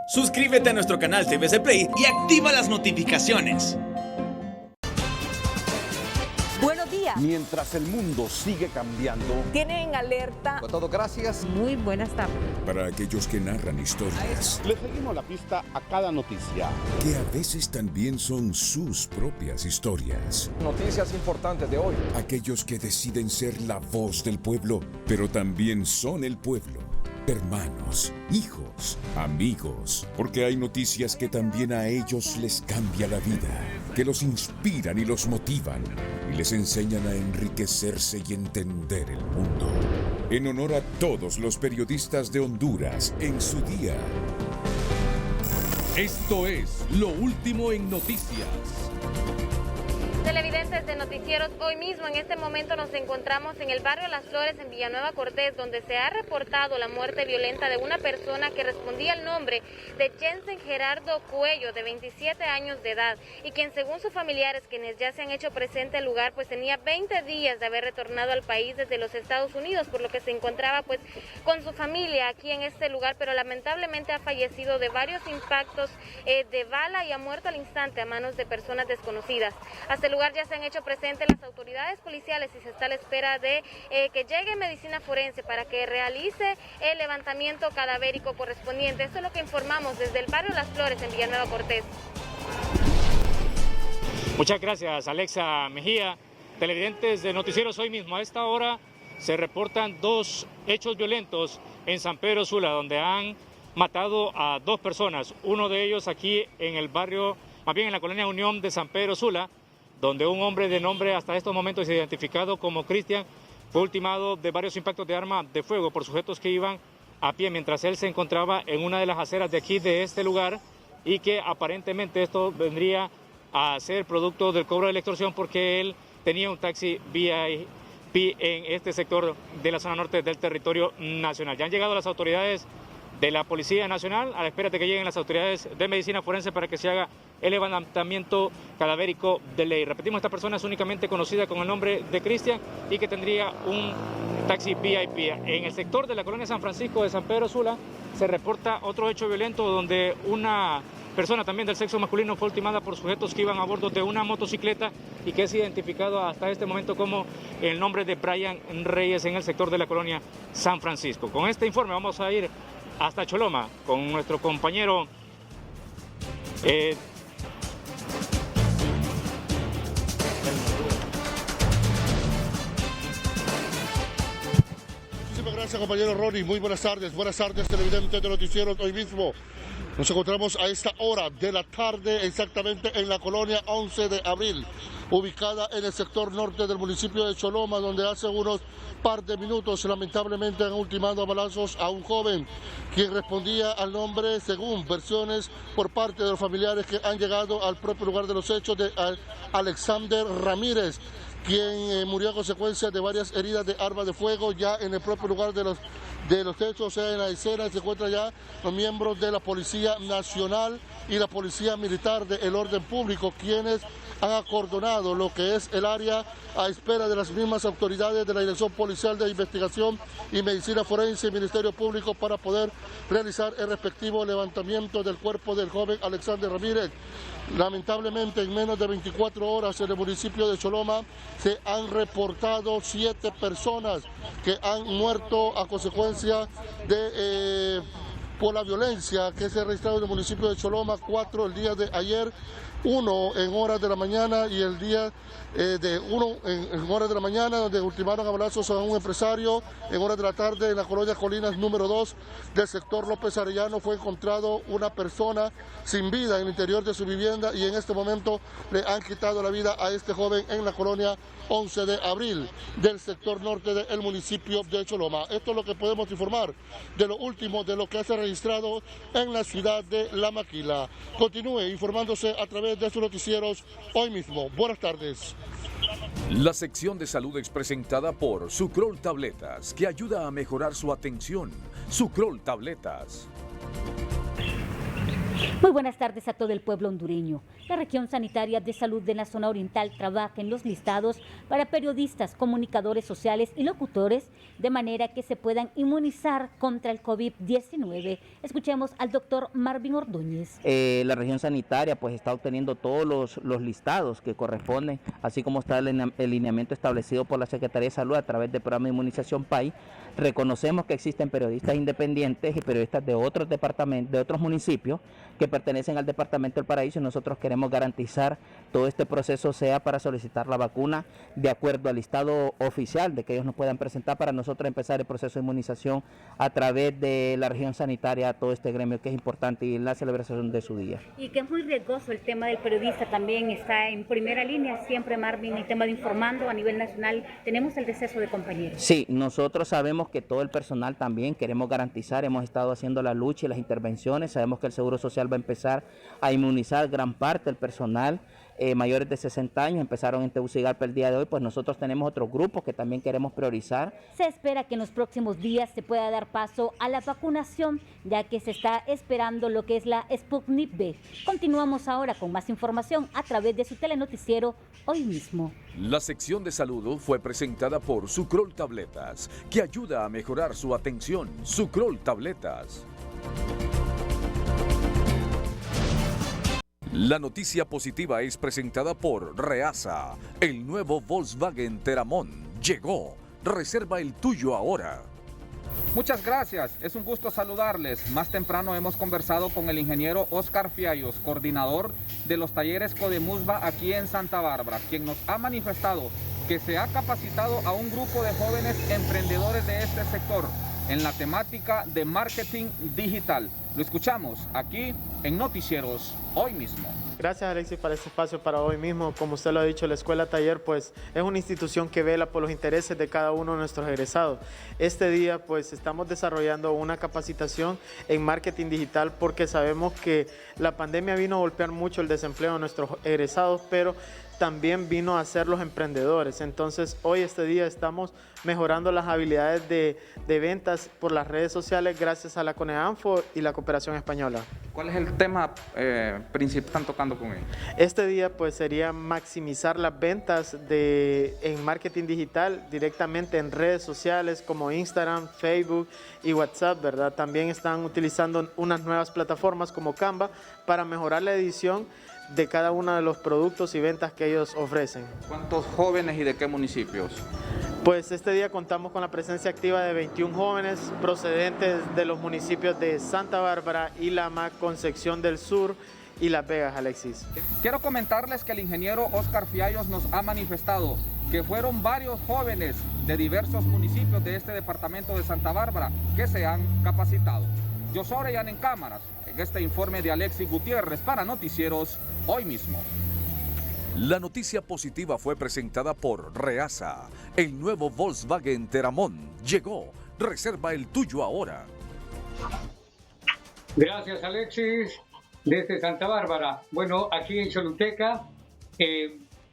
Suscríbete a nuestro canal TVC Play y activa las notificaciones. Buenos días. Mientras el mundo sigue cambiando. Tienen alerta. Con todo, gracias. Muy buenas tardes. Para aquellos que narran historias. Le seguimos la pista a cada noticia. Que a veces también son sus propias historias. Noticias importantes de hoy. Aquellos que deciden ser la voz del pueblo, pero también son el pueblo. Hermanos, hijos, amigos, porque hay noticias que también a ellos les cambia la vida, que los inspiran y los motivan, y les enseñan a enriquecerse y entender el mundo. En honor a todos los periodistas de Honduras en su día. Esto es Lo Último en Noticias. Televidentes de Noticieros, hoy mismo en este momento nos encontramos en el barrio Las Flores en Villanueva Cortés, donde se ha reportado la muerte violenta de una persona que respondía al nombre de Jensen Gerardo Cuello, de 27 años de edad, y quien según sus familiares, quienes ya se han hecho presente al lugar, pues tenía 20 días de haber retornado al país desde los Estados Unidos, por lo que se encontraba pues con su familia aquí en este lugar, pero lamentablemente ha fallecido de varios impactos de bala y ha muerto al instante a manos de personas desconocidas. Hasta el lugar ya se han hecho presentes las autoridades policiales y se está a la espera de que llegue medicina forense para que realice el levantamiento cadavérico correspondiente. Esto es lo que informamos desde el barrio Las Flores en Villanueva Cortés. Muchas gracias, Alexa Mejía. Televidentes de Noticieros, hoy mismo a esta hora se reportan dos hechos violentos en San Pedro Sula, donde han matado a dos personas. Uno de ellos aquí en el barrio, más bien en la colonia Unión de San Pedro Sula, donde un hombre de nombre hasta estos momentos identificado como Cristian fue ultimado de varios impactos de arma de fuego por sujetos que iban a pie mientras él se encontraba en una de las aceras de aquí de este lugar, y que aparentemente esto vendría a ser producto del cobro de la extorsión porque él tenía un taxi VIP en este sector de la zona norte del territorio nacional. Ya han llegado las autoridades de la Policía Nacional a la espera de que lleguen las autoridades de medicina forense para que se haga el levantamiento cadavérico de ley. Repetimos, esta persona es únicamente conocida con el nombre de Cristian y que tendría un taxi VIP. En el sector de la colonia San Francisco de San Pedro Sula se reporta otro hecho violento donde una persona también del sexo masculino fue ultimada por sujetos que iban a bordo de una motocicleta y que es identificado hasta este momento como el nombre de Brian Reyes en el sector de la colonia San Francisco. Con este informe vamos a ir hasta Choloma con nuestro compañero Muchísimas gracias, compañero Ronnie. Muy buenas tardes televidentes de Noticieros. Hoy mismo nos encontramos a esta hora de la tarde exactamente en la colonia 11 de abril, ubicada en el sector norte del municipio de Choloma, donde hace unos par de minutos lamentablemente han ultimado a balazos a un joven quien respondía al nombre, según versiones por parte de los familiares que han llegado al propio lugar de los hechos, de Alexander Ramírez, quien murió a consecuencia de varias heridas de arma de fuego ya en el propio lugar de los hechos. O sea, en la escena se encuentran ya los miembros de la Policía Nacional y la Policía Militar del Orden Público, quienes han acordonado lo que es el área a espera de las mismas autoridades de la Dirección Policial de Investigación y Medicina Forense y Ministerio Público para poder realizar el respectivo levantamiento del cuerpo del joven Alexander Ramírez. Lamentablemente, en menos de 24 horas en el municipio de Choloma se han reportado 7 personas que han muerto a consecuencia de por la violencia que se ha registrado en el municipio de Choloma. 4 el día de ayer, 1 en horas de la mañana y el día en horas de la mañana, donde ultimaron a balazos a un empresario. En horas de la tarde, en la colonia Colinas número 2 del sector López Arellano, fue encontrado una persona sin vida en el interior de su vivienda, y en este momento le han quitado la vida a este joven en la colonia 11 de abril del sector norte del municipio de Choloma. Esto es lo que podemos informar de lo último, de lo que se ha registrado en la ciudad de La Maquila. Continúe informándose a través de sus noticieros hoy mismo. Buenas tardes. La sección de salud es presentada por Sucrol Tabletas, que ayuda a mejorar su atención. Sucrol Tabletas. Muy buenas tardes a todo el pueblo hondureño. La región sanitaria de salud de la zona oriental trabaja en los listados para periodistas, comunicadores sociales y locutores de manera que se puedan inmunizar contra el COVID-19. Escuchemos al doctor Marvin Ordóñez. La región sanitaria pues está obteniendo todos los listados que corresponden, así como está el lineamiento establecido por la Secretaría de Salud a través del programa de inmunización PAI. Reconocemos que existen periodistas independientes y periodistas de otros departamentos, de otros municipios que pertenecen al departamento del Paraíso, y nosotros queremos garantizar todo este proceso sea para solicitar la vacuna de acuerdo al listado oficial de que ellos nos puedan presentar para nosotros empezar el proceso de inmunización a través de la región sanitaria a todo este gremio que es importante y la celebración de su día. Y que es muy riesgoso el tema del periodista, también está en primera línea siempre Marvin, el tema de informando a nivel nacional. Tenemos el deceso de compañeros. Sí, nosotros sabemos que todo el personal también queremos garantizar, hemos estado haciendo la lucha y las intervenciones, sabemos que el Seguro Social va a empezar a inmunizar gran parte del personal. Mayores de 60 años empezaron en Tegucigalpa el día de hoy, pues nosotros tenemos otros grupos que también queremos priorizar. Se espera que en los próximos días se pueda dar paso a la vacunación, ya que se está esperando lo que es la Sputnik V. Continuamos ahora con más información a través de su telenoticiero Hoy Mismo. La sección de salud fue presentada por Sucrol Tabletas, que ayuda a mejorar su atención. Sucrol Tabletas. La noticia positiva es presentada por Reasa. El nuevo Volkswagen Teramón llegó. Reserva el tuyo ahora. Muchas gracias, es un gusto saludarles. Más temprano hemos conversado con el ingeniero Oscar Fiallos, coordinador de los talleres Codemusba aquí en Santa Bárbara, quien nos ha manifestado que se ha capacitado a un grupo de jóvenes emprendedores de este sector en la temática de marketing digital. Lo escuchamos aquí en Noticieros Hoy Mismo. Gracias, Alexis, por este espacio para Hoy Mismo. Como usted lo ha dicho, la Escuela Taller pues es una institución que vela por los intereses de cada uno de nuestros egresados. Este día pues estamos desarrollando una capacitación en marketing digital porque sabemos que la pandemia vino a golpear mucho el desempleo de nuestros egresados, pero también vino a ser los emprendedores. Entonces hoy este día estamos mejorando las habilidades de ventas por las redes sociales gracias a la CONEANFO y la Cooperación Española. ¿Cuál es el tema principal que están tocando con él? Este día pues sería maximizar las ventas en marketing digital directamente en redes sociales como Instagram, Facebook y WhatsApp, ¿verdad? También están utilizando unas nuevas plataformas como Canva para mejorar la edición de cada uno de los productos y ventas que ellos ofrecen. ¿Cuántos jóvenes y de qué municipios? Pues este día contamos con la presencia activa de 21 jóvenes procedentes de los municipios de Santa Bárbara, Ilama, Concepción del Sur y Las Vegas, Alexis. Quiero comentarles que el ingeniero Oscar Fiallos nos ha manifestado que fueron varios jóvenes de diversos municipios de este departamento de Santa Bárbara que se han capacitado. Yo soy Orellana en cámaras, en este informe de Alexis Gutiérrez para Noticieros Hoy Mismo. La noticia positiva fue presentada por Reasa. El nuevo Volkswagen Teramón llegó. Reserva el tuyo ahora. Gracias, Alexis, desde Santa Bárbara. Bueno, aquí en Choluteca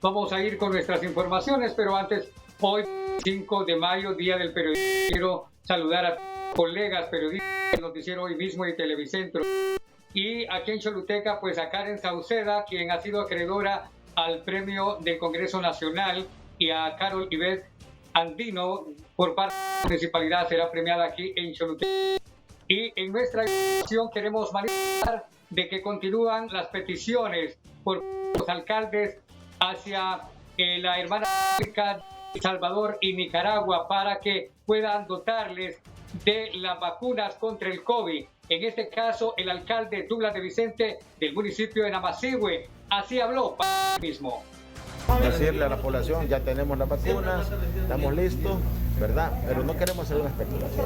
vamos a ir con nuestras informaciones, pero antes, hoy 5 de mayo, Día del Periodista, quiero saludar a colegas periodistas del Noticiero Hoy Mismo y Televicentro. Y aquí en Choluteca, pues a Karen Sauceda, quien ha sido acreedora al premio del Congreso Nacional, y a Carol Ivette Andino por parte de la municipalidad, será premiada aquí en Choluteca. Y en nuestra información queremos manifestar de que continúan las peticiones por los alcaldes hacia la hermana República de El Salvador y Nicaragua para que puedan dotarles de las vacunas contra el COVID. En este caso, el alcalde Douglas de Vicente del municipio de Namasihue así habló para el mismo. Decirle a la población, ya tenemos las vacunas, estamos listos, ¿verdad? Pero no queremos hacer una especulación.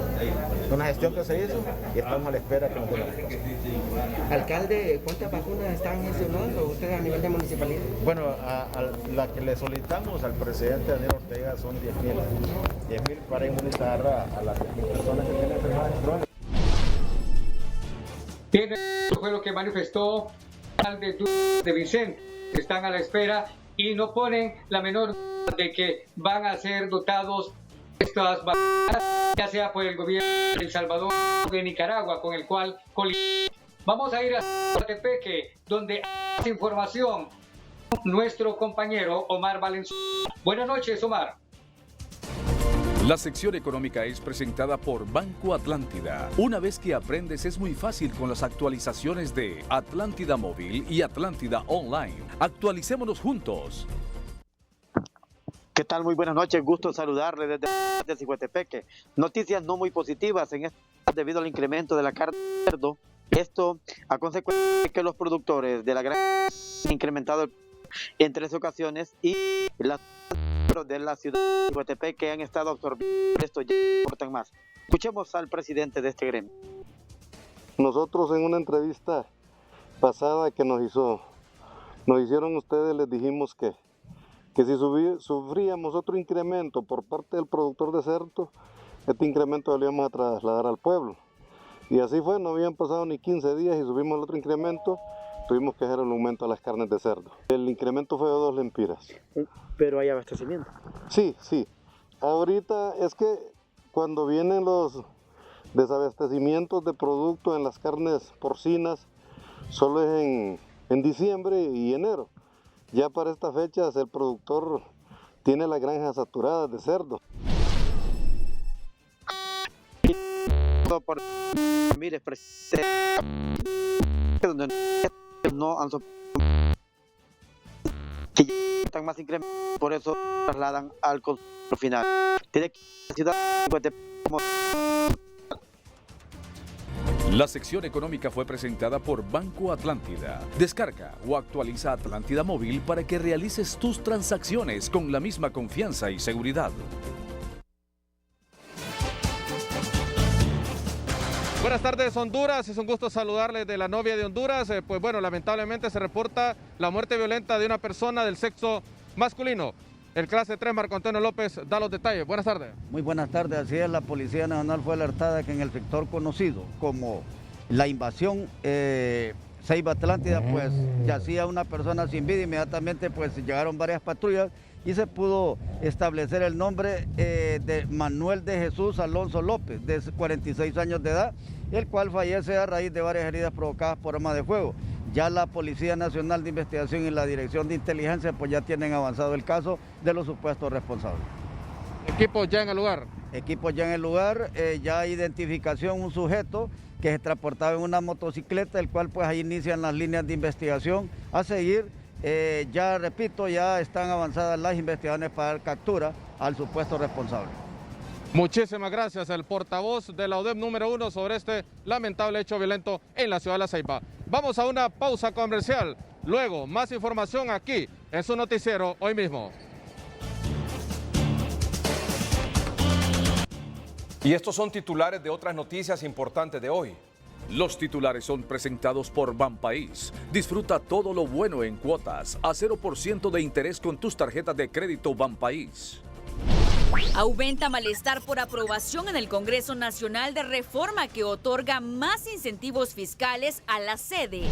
Es una gestión que se hizo y estamos a la espera que nos den la respuesta. Alcalde, ¿cuántas vacunas están gestionando ustedes a nivel de municipalidad? Bueno, a la que le solicitamos al presidente Daniel Ortega son 10.000. 10.000 para inmunizar a las 10.000 personas que tienen enfermedades crónicas. Eso fue lo que manifestó el alcalde de Vicente. Están a la espera y no ponen la menor duda de que van a ser dotados estas vacunas, ya sea por el gobierno de El Salvador o de Nicaragua, con el cual Vamos a ir a Coatepeque, donde hay más información nuestro compañero Omar Valenzuela. Buenas noches, Omar. La sección económica es presentada por Banco Atlántida. Una vez que aprendes es muy fácil con las actualizaciones de Atlántida Móvil y Atlántida Online. Actualicémonos juntos. ¿Qué tal? Muy buenas noches, gusto saludarles desde Coatepeque. Noticias no muy positivas en este debido al incremento de la carne de cerdo. Esto a consecuencia de que los productores de la granja han incrementado en 3 ocasiones y las de la ciudad de Coatepeque han estado absorbiendo esto ya no importan más. Escuchemos al presidente de este gremio. Nosotros en una entrevista pasada que nos hicieron ustedes, les dijimos que si sufríamos otro incremento por parte del productor de cerdo, este incremento lo íbamos a trasladar al pueblo. Y así fue, no habían pasado ni 15 días y subimos el otro incremento, tuvimos que hacer el aumento a las carnes de cerdo. El incremento fue de 2 lempiras. Pero hay abastecimiento. Sí. Ahorita es que cuando vienen los desabastecimientos de producto en las carnes porcinas, solo es en diciembre y enero. Ya para estas fechas el productor tiene las granjas saturadas de cerdo. Mire, donde no han que están más incrementos, por eso trasladan al consumidor final. Tiene que la ciudad La sección económica fue presentada por Banco Atlántida. Descarga o actualiza Atlántida Móvil para que realices tus transacciones con la misma confianza y seguridad. Buenas tardes, Honduras. Es un gusto saludarles de la novia de Honduras. Pues bueno, lamentablemente se reporta la muerte violenta de una persona del sexo masculino. El clase 3, Marco Antonio López, da los detalles. Buenas tardes. Muy buenas tardes. Así es, la Policía Nacional fue alertada que en el sector conocido como la invasión Ceiba Atlántida, pues yacía una persona sin vida. Inmediatamente pues llegaron varias patrullas y se pudo establecer el nombre de Manuel de Jesús Alonso López, de 46 años de edad, el cual fallece a raíz de varias heridas provocadas por arma de fuego. Ya la Policía Nacional de Investigación y la Dirección de Inteligencia pues ya tienen avanzado el caso de los supuestos responsables. ¿Equipos ya en el lugar? Equipos ya en el lugar, ya hay identificación, un sujeto que se transportaba en una motocicleta, el cual pues ahí inician las líneas de investigación a seguir. Ya repito, ya están avanzadas las investigaciones para dar captura al supuesto responsable. Muchísimas gracias, el portavoz de la ODEP número 1 sobre este lamentable hecho violento en la ciudad de La Ceiba. Vamos a una pausa comercial, luego más información aquí en su noticiero Hoy Mismo. Y estos son titulares de otras noticias importantes de hoy. Los titulares son presentados por Banpaís. Disfruta todo lo bueno en cuotas a 0% de interés con tus tarjetas de crédito Banpaís. Aumenta malestar por aprobación en el Congreso Nacional de Reforma que otorga más incentivos fiscales a la sede.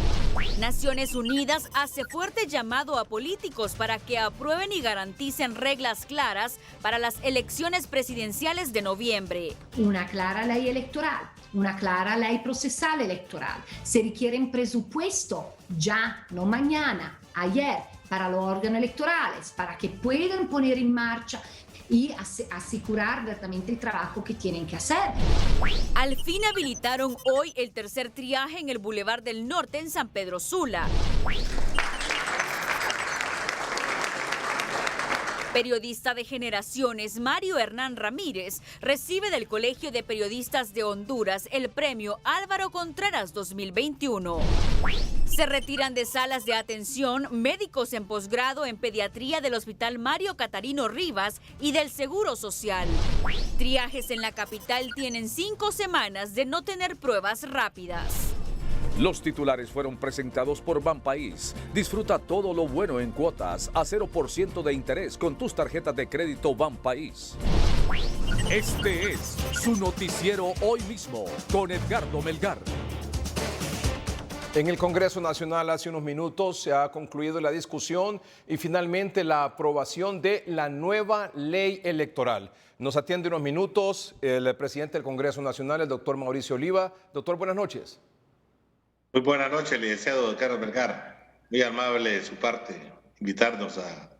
Naciones Unidas hace fuerte llamado a políticos para que aprueben y garanticen reglas claras para las elecciones presidenciales de noviembre. Una clara ley electoral, una clara ley procesal electoral. Se requiere un presupuesto ya, no mañana, ayer, para los órganos electorales, para que puedan poner en marcha y asegurar directamente el trabajo que tienen que hacer. Al fin habilitaron hoy el tercer triaje en el Boulevard del Norte en San Pedro Sula. Periodista de generaciones, Mario Hernán Ramírez, recibe del Colegio de Periodistas de Honduras el premio Álvaro Contreras 2021. Se retiran de salas de atención médicos en posgrado en pediatría del Hospital Mario Catarino Rivas y del Seguro Social. Triajes en la capital tienen 5 semanas de no tener pruebas rápidas. Los titulares fueron presentados por Banpaís. Disfruta todo lo bueno en cuotas a 0% de interés con tus tarjetas de crédito Banpaís. Este es su noticiero Hoy Mismo con Edgardo Melgar. En el Congreso Nacional hace unos minutos se ha concluido la discusión y finalmente la aprobación de la nueva ley electoral. Nos atiende unos minutos el presidente del Congreso Nacional, el doctor Mauricio Oliva. Doctor, buenas noches. Muy buenas noches, licenciado Carlos Vergara. Muy amable de su parte invitarnos a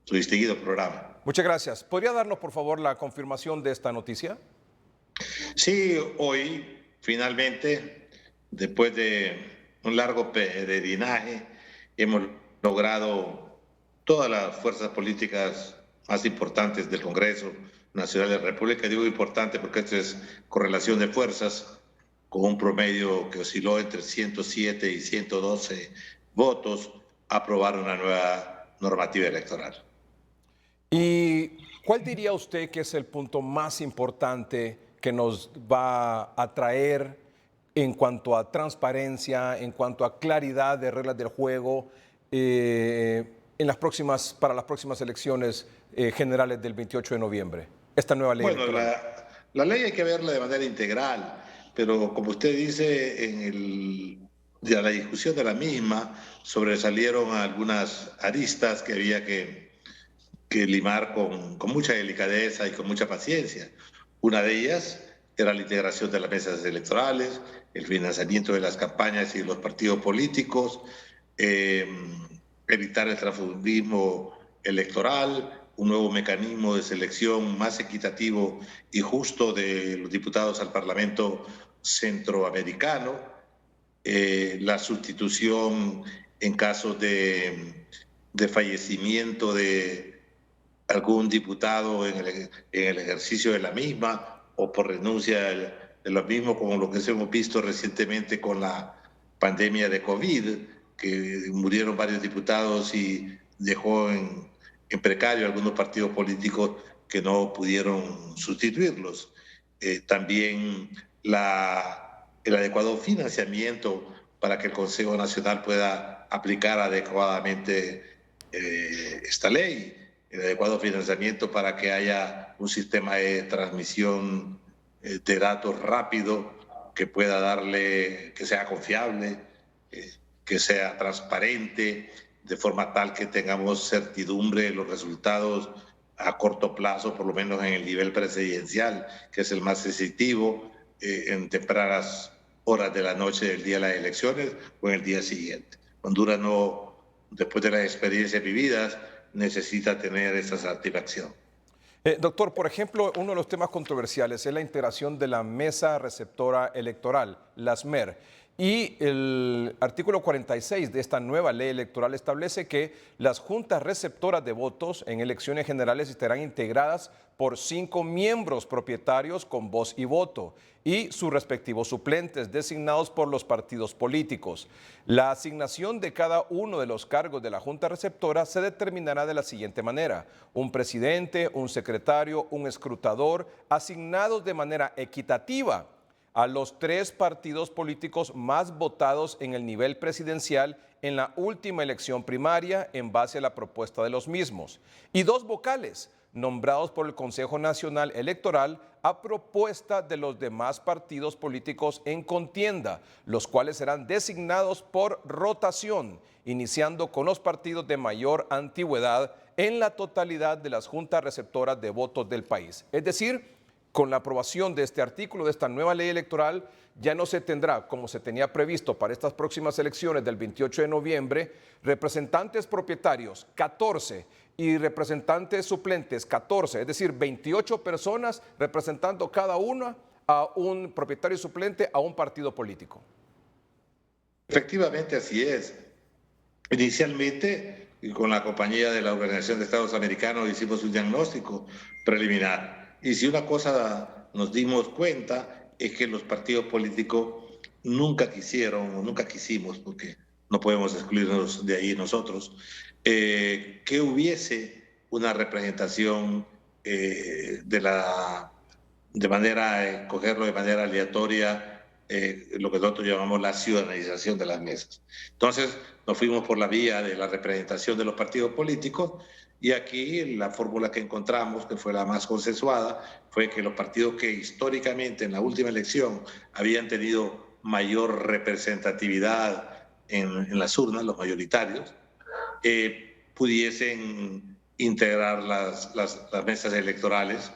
su distinguido programa. Muchas gracias. ¿Podría darnos, por favor, la confirmación de esta noticia? Sí, hoy, finalmente, después de un largo peregrinaje, hemos logrado todas las fuerzas políticas más importantes del Congreso Nacional de la República. Digo importante porque esto es correlación de fuerzas, con un promedio que osciló entre 107 y 112 votos, aprobar una nueva normativa electoral. ¿Y cuál diría usted que es el punto más importante que nos va a traer en cuanto a transparencia, en cuanto a claridad de reglas del juego para las próximas elecciones generales del 28 de noviembre? Esta nueva ley electoral. La ley hay que verla de manera integral, pero como usted dice, de la discusión de la misma sobresalieron algunas aristas que había que limar con mucha delicadeza y con mucha paciencia. Una de ellas era la integración de las mesas electorales, el financiamiento de las campañas y de los partidos políticos, evitar el transfugismo electoral, un nuevo mecanismo de selección más equitativo y justo de los diputados al Parlamento centroamericano, la sustitución en casos de fallecimiento de algún diputado en el ejercicio de la misma o por renuncia de lo mismo, como lo que hemos visto recientemente con la pandemia de COVID, que murieron varios diputados y dejó en precario algunos partidos políticos que no pudieron sustituirlos. También el adecuado financiamiento para que el Consejo Nacional pueda aplicar adecuadamente esta ley, el adecuado financiamiento para que haya un sistema de transmisión de datos rápido que pueda que sea confiable, que sea transparente, de forma tal que tengamos certidumbre de los resultados a corto plazo, por lo menos en el nivel presidencial, que es el más decisivo, en tempranas horas de la noche del día de las elecciones o en el día siguiente. Honduras no, después de las experiencias vividas, necesita tener esa satisfacción. Doctor, por ejemplo, uno de los temas controversiales es la integración de la mesa receptora electoral, la SMER. Y el artículo 46 de esta nueva ley electoral establece que las juntas receptoras de votos en elecciones generales estarán integradas por 5 miembros propietarios con voz y voto y sus respectivos suplentes designados por los partidos políticos. La asignación de cada uno de los cargos de la junta receptora se determinará de la siguiente manera: un presidente, un secretario, un escrutador, asignados de manera equitativa a los 3 partidos políticos más votados en el nivel presidencial en la última elección primaria en base a la propuesta de los mismos, y 2 vocales nombrados por el Consejo Nacional Electoral a propuesta de los demás partidos políticos en contienda, los cuales serán designados por rotación, iniciando con los partidos de mayor antigüedad en la totalidad de las juntas receptoras de votos del país. Es decir, con la aprobación de este artículo, de esta nueva ley electoral, ya no se tendrá, como se tenía previsto para estas próximas elecciones del 28 de noviembre, representantes propietarios 14 y representantes suplentes 14, es decir, 28 personas representando cada una a un propietario suplente a un partido político. Efectivamente, así es. Inicialmente, con la compañía de la Organización de Estados Americanos, hicimos un diagnóstico preliminar. Y si una cosa nos dimos cuenta es que los partidos políticos nunca quisimos, porque no podemos excluirnos de ahí nosotros, que hubiese una representación cogerlo de manera aleatoria, lo que nosotros llamamos la ciudadanización de las mesas. Entonces nos fuimos por la vía de la representación de los partidos políticos. Y aquí la fórmula que encontramos, que fue la más consensuada, fue que los partidos que históricamente en la última elección habían tenido mayor representatividad en las urnas, los mayoritarios, pudiesen integrar las mesas electorales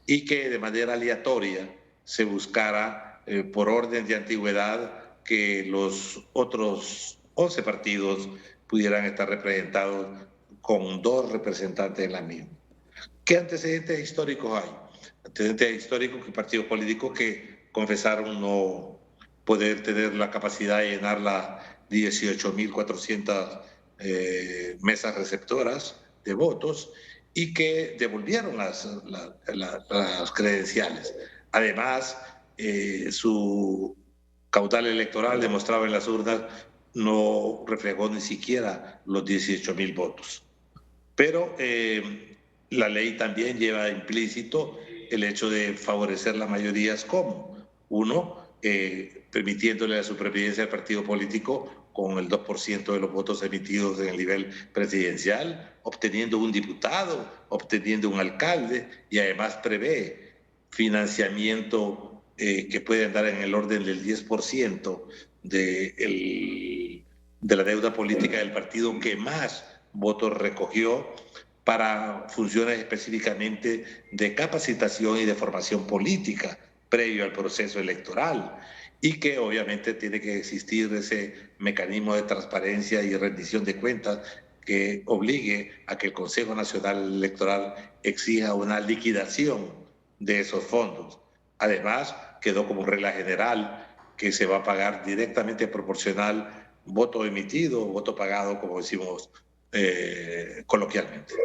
y que de manera aleatoria se buscara por orden de antigüedad que los otros 11 partidos pudieran estar representados con 2 representantes en la misma. ¿Qué antecedentes históricos hay? Antecedentes históricos que partidos políticos que confesaron no poder tener la capacidad de llenar las 18.400 mesas receptoras de votos y que devolvieron las credenciales. Además, su caudal electoral demostraba en las urnas no reflejó ni siquiera los 18.000 votos. Pero la ley también lleva implícito el hecho de favorecer las mayorías como, uno, permitiéndole la supervivencia del partido político con el 2% de los votos emitidos en el nivel presidencial, obteniendo un diputado, obteniendo un alcalde, y además prevé financiamiento que puede andar en el orden del 10% de la deuda política del partido que más votos recogió para funciones específicamente de capacitación y de formación política previo al proceso electoral, y que obviamente tiene que existir ese mecanismo de transparencia y rendición de cuentas que obligue a que el Consejo Nacional Electoral exija una liquidación de esos fondos. Además, quedó como regla general que se va a pagar directamente proporcional voto emitido, voto pagado, como decimos coloquialmente.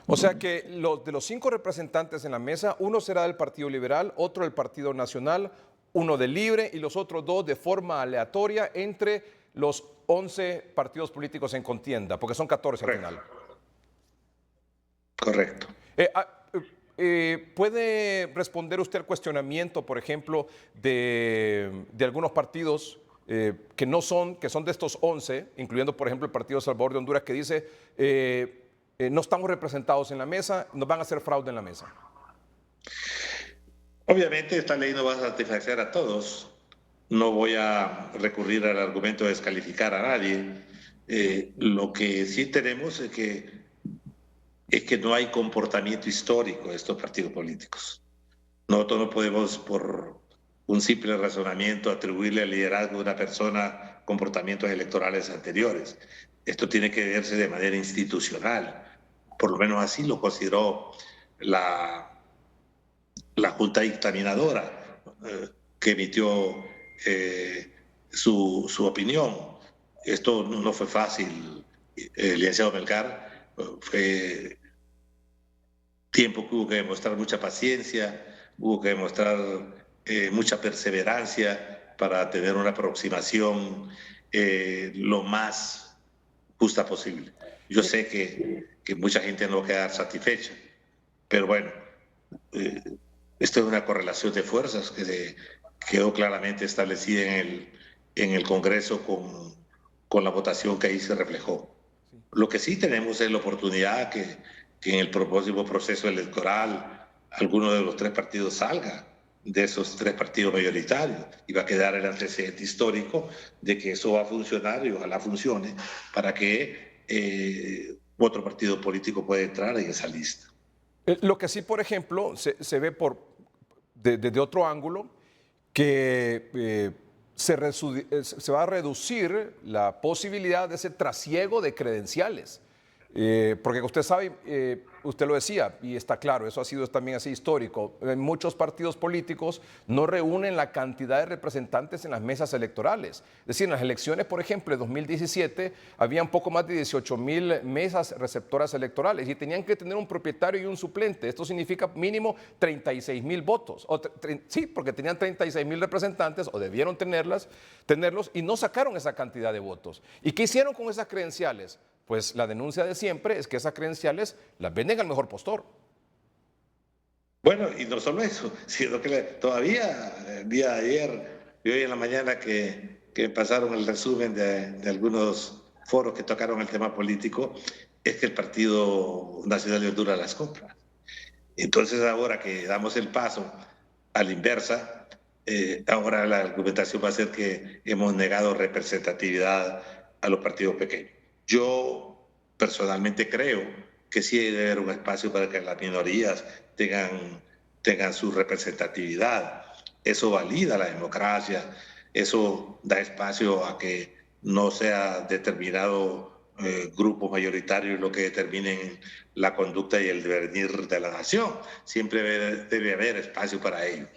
O sea que de los 5 representantes en la mesa, uno será del Partido Liberal, otro del Partido Nacional, uno del Libre y los otros 2 de forma aleatoria entre los 11 partidos políticos en contienda, porque son 14 al final. Correcto. ¿Puede responder usted al cuestionamiento, por ejemplo, de algunos partidos que son de estos 11, incluyendo, por ejemplo, el Partido Salvador de Honduras, que dice no estamos representados en la mesa, nos van a hacer fraude en la mesa? Obviamente esta ley no va a satisfacer a todos. No voy a recurrir al argumento de descalificar a nadie. Lo que sí tenemos es que no hay comportamiento histórico de estos partidos políticos. Nosotros no podemos, por un simple razonamiento, atribuirle al liderazgo de una persona comportamientos electorales anteriores. Esto tiene que verse de manera institucional. Por lo menos así lo consideró la Junta Dictaminadora, que emitió su opinión. Esto no fue fácil, licenciado Melgar. Fue tiempo que hubo que demostrar mucha paciencia, hubo que demostrar mucha perseverancia para tener una aproximación lo más justa posible. Yo sé que mucha gente no va a quedar satisfecha, pero bueno, esto es una correlación de fuerzas que quedó claramente establecida en el Congreso con la votación que ahí se reflejó. Lo que sí tenemos es la oportunidad que en el próximo proceso electoral alguno de los 3 partidos salga de esos 3 partidos mayoritarios, y va a quedar el antecedente histórico de que eso va a funcionar, y ojalá funcione, para que otro partido político pueda entrar en esa lista. Lo que sí, por ejemplo, se ve desde otro ángulo, que se va a reducir la posibilidad de ese trasiego de credenciales. Porque usted sabe, usted lo decía, y está claro, eso ha sido también así histórico, muchos partidos políticos no reúnen la cantidad de representantes en las mesas electorales. Es decir, en las elecciones, por ejemplo, de 2017, había un poco más de 18.000 mesas receptoras electorales y tenían que tener un propietario y un suplente. Esto significa mínimo 36.000 votos. Sí, porque tenían 36.000 representantes, o debieron tenerlos, y no sacaron esa cantidad de votos. ¿Y qué hicieron con esas credenciales? Pues la denuncia de siempre es que esas credenciales las venden al mejor postor. Bueno, y no solo eso, sino que todavía el día de ayer y hoy en la mañana que pasaron el resumen de algunos foros que tocaron el tema político, es que el Partido Nacional de Honduras las compra. Entonces ahora que damos el paso a la inversa, ahora la argumentación va a ser que hemos negado representatividad a los partidos pequeños. Yo personalmente creo que sí debe haber un espacio para que las minorías tengan su representatividad. Eso valida la democracia, Eso da espacio a que no sea determinado grupo mayoritario lo que determinen la conducta y el devenir de la nación. Siempre debe haber espacio para ello.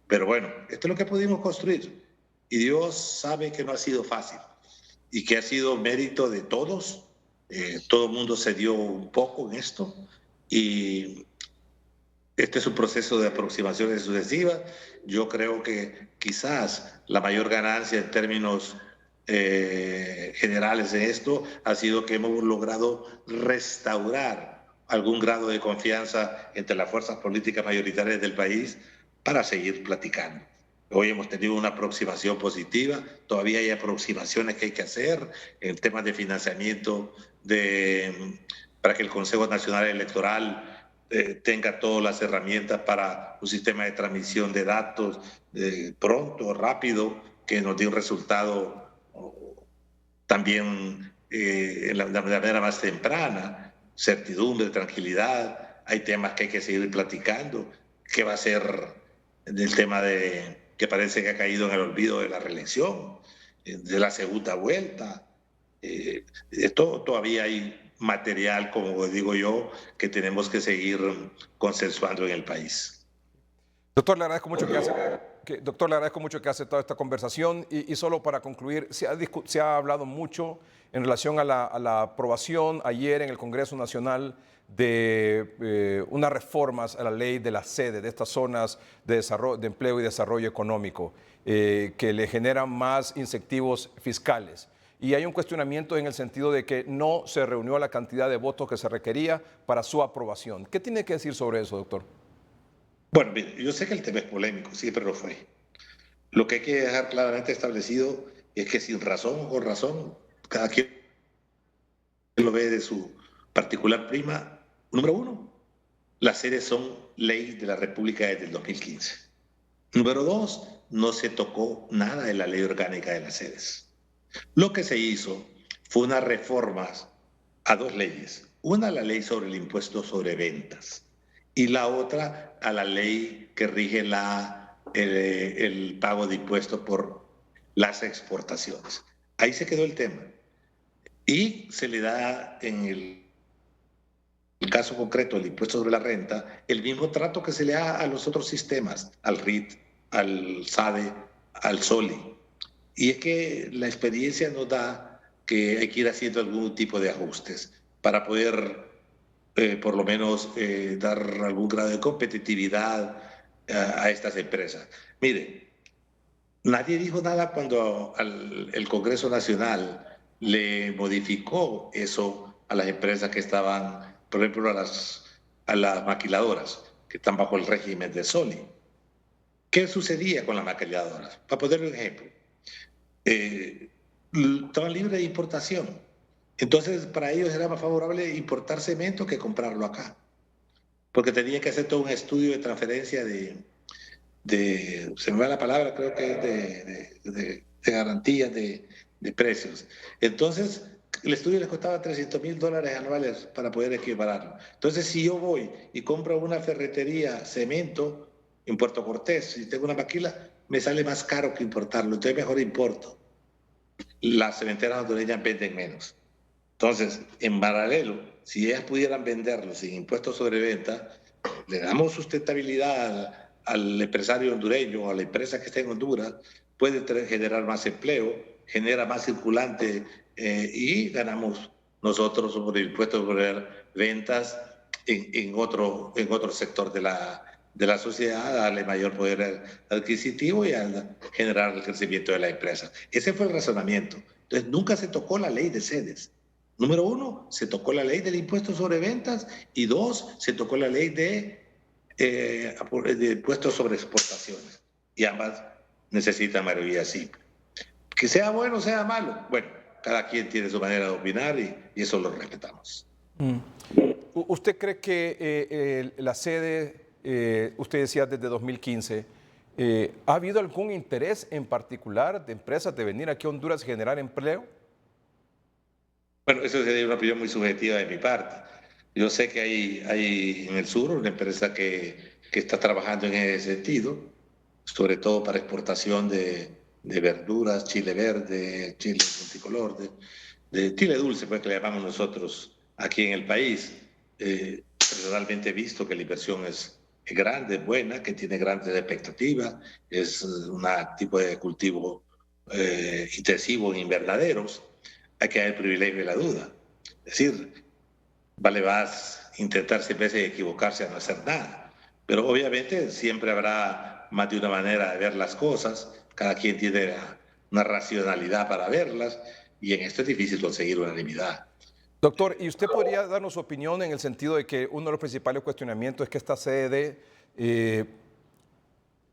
Pero bueno, esto es lo que pudimos construir. Y Dios sabe que no ha sido fácil y que ha sido mérito de todos. Todo el mundo se dio un poco en esto y este es un proceso de aproximaciones sucesivas. Yo creo que quizás la mayor ganancia en términos generales de esto ha sido que hemos logrado restaurar algún grado de confianza entre las fuerzas políticas mayoritarias del país para seguir platicando. Hoy hemos tenido una aproximación positiva, todavía hay aproximaciones que hay que hacer en temas de financiamiento para que el Consejo Nacional Electoral tenga todas las herramientas para un sistema de transmisión de datos pronto, rápido, que nos dé un resultado también de la manera más temprana, certidumbre, tranquilidad. Hay temas que hay que seguir platicando. ¿Qué va a ser el tema que parece que ha caído en el olvido de la reelección, de la segunda vuelta? Todavía hay material, como digo yo, que tenemos que seguir consensuando en el país. Doctor, le agradezco mucho que hace toda esta conversación y solo para concluir, se ha hablado mucho en relación a la aprobación ayer en el Congreso Nacional de unas reformas a la ley de la sede de estas zonas de empleo y desarrollo económico que le generan más incentivos fiscales. Y hay un cuestionamiento en el sentido de que no se reunió la cantidad de votos que se requería para su aprobación. ¿Qué tiene que decir sobre eso, doctor? Bueno, mire, yo sé que el tema es polémico, siempre lo fue. Lo que hay que dejar claramente establecido es que sin razón o con razón, cada quien lo ve de su particular prima. Número uno, las sedes son ley de la República desde el 2015. Número dos, no se tocó nada de la ley orgánica de las sedes. Lo que se hizo fue unas reformas a dos leyes. Una, la ley sobre el impuesto sobre ventas, y la otra a la ley que rige el pago de impuestos por las exportaciones. Ahí se quedó el tema. Y se le da en el caso concreto del impuesto sobre la renta el mismo trato que se le da a los otros sistemas, al RIT, al SADE, al SOLI. Y es que la experiencia nos da que hay que ir haciendo algún tipo de ajustes para poder por lo menos dar algún grado de competitividad a estas empresas. Mire, nadie dijo nada cuando el Congreso Nacional le modificó eso a las empresas que estaban, por ejemplo, a las maquiladoras, que están bajo el régimen de SOLI. ¿Qué sucedía con las maquiladoras? Para poner un ejemplo, estaban libres de importación. Entonces, para ellos era más favorable importar cemento que comprarlo acá, porque tenían que hacer todo un estudio de transferencia se me va la palabra, creo que es de garantías de precios. Entonces, el estudio les costaba $300,000 anuales para poder equipararlo. Entonces, si yo voy y compro una ferretería cemento en Puerto Cortés y tengo una maquila, me sale más caro que importarlo, entonces mejor importo. Las cementeras hondureñas venden menos. Entonces, en paralelo, si ellas pudieran venderlo sin impuestos sobre venta, le damos sustentabilidad al empresario hondureño o a la empresa que está en Honduras, puede generar más empleo, genera más circulante y ganamos nosotros por el impuesto sobre ventas en otro sector de la sociedad, darle mayor poder adquisitivo y al generar el crecimiento de la empresa. Ese fue el razonamiento. Entonces, nunca se tocó la ley de sedes. Número uno, se tocó la ley del impuesto sobre ventas y dos, se tocó la ley de impuestos sobre exportaciones. Y ambas necesitan mayoría simple. Que sea bueno o sea malo, bueno, cada quien tiene su manera de opinar y eso lo respetamos. ¿Usted cree que la sede, usted decía desde 2015, ¿ha habido algún interés en particular de empresas de venir aquí a Honduras y generar empleo? Bueno, eso sería una opinión muy subjetiva de mi parte. Yo sé que hay en el sur una empresa que está trabajando en ese sentido, sobre todo para exportación de verduras, chile verde, chile multicolor, de chile dulce, pues que le llamamos nosotros aquí en el país. Personalmente he visto que la inversión es grande, buena, que tiene grandes expectativas, es un tipo de cultivo intensivo en invernaderos. Hay que dar el privilegio de la duda. Es decir, vale más intentar 100 veces equivocarse a no hacer nada. Pero obviamente siempre habrá más de una manera de ver las cosas. Cada quien tiene una racionalidad para verlas y en esto es difícil conseguir unanimidad. Doctor, ¿y usted podría darnos su opinión en el sentido de que uno de los principales cuestionamientos es que esta sede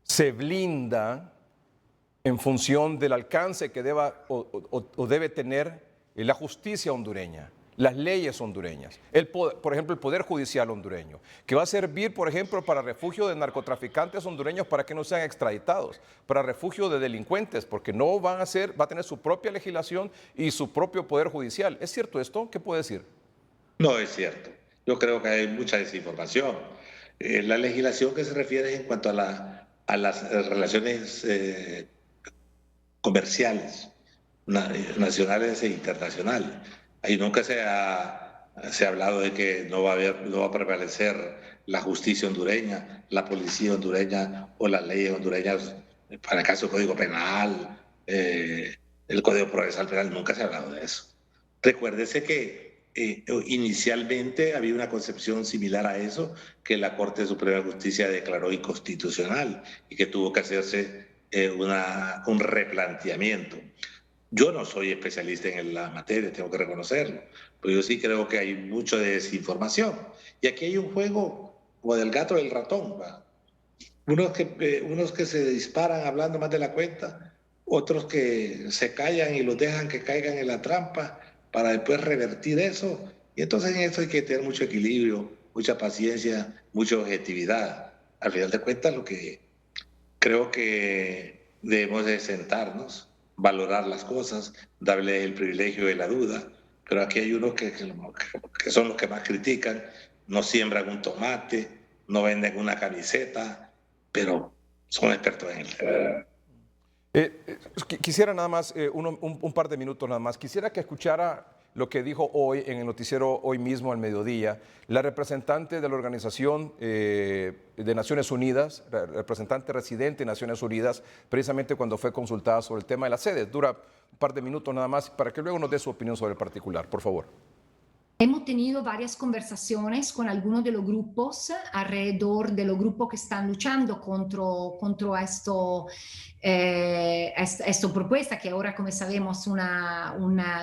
se blinda en función del alcance que deba o debe tener la justicia hondureña, las leyes hondureñas, por ejemplo, el Poder Judicial hondureño, que va a servir, por ejemplo, para refugio de narcotraficantes hondureños para que no sean extraditados, para refugio de delincuentes, porque no va a tener su propia legislación y su propio Poder Judicial? ¿Es cierto esto? ¿Qué puede decir? No es cierto. Yo creo que hay mucha desinformación. La legislación que se refiere en cuanto a las relaciones comerciales, nacionales e internacionales. Ahí nunca se ha hablado de que no va a prevalecer la justicia hondureña, la policía hondureña o las leyes hondureñas, para el caso del Código Penal, el Código Procesal Penal, nunca se ha hablado de eso. Recuérdese que inicialmente había una concepción similar a eso que la Corte Suprema de Justicia declaró inconstitucional y que tuvo que hacerse un replanteamiento. Yo no soy especialista en la materia, tengo que reconocerlo, pero yo sí creo que hay mucho de desinformación. Y aquí hay un juego como del gato y el ratón, ¿va? Unos que se disparan hablando más de la cuenta, otros que se callan y los dejan que caigan en la trampa para después revertir eso. Y entonces en esto hay que tener mucho equilibrio, mucha paciencia, mucha objetividad. Al final de cuentas, lo que creo que debemos de sentarnos, valorar las cosas, darle el privilegio de la duda, pero aquí hay unos que son los que más critican, no siembran un tomate, no venden una camiseta, pero son expertos en el tema. Quisiera nada más, un par de minutos nada más, quisiera que escuchara lo que dijo hoy en el noticiero Hoy Mismo al mediodía, la representante de la Organización de Naciones Unidas, representante residente de Naciones Unidas, precisamente cuando fue consultada sobre el tema de las sedes. Dura un par de minutos nada más para que luego nos dé su opinión sobre el particular, por favor. Hemos tenido varias conversaciones con algunos de los grupos alrededor de los grupos que están luchando contra esta propuesta, que ahora, como sabemos,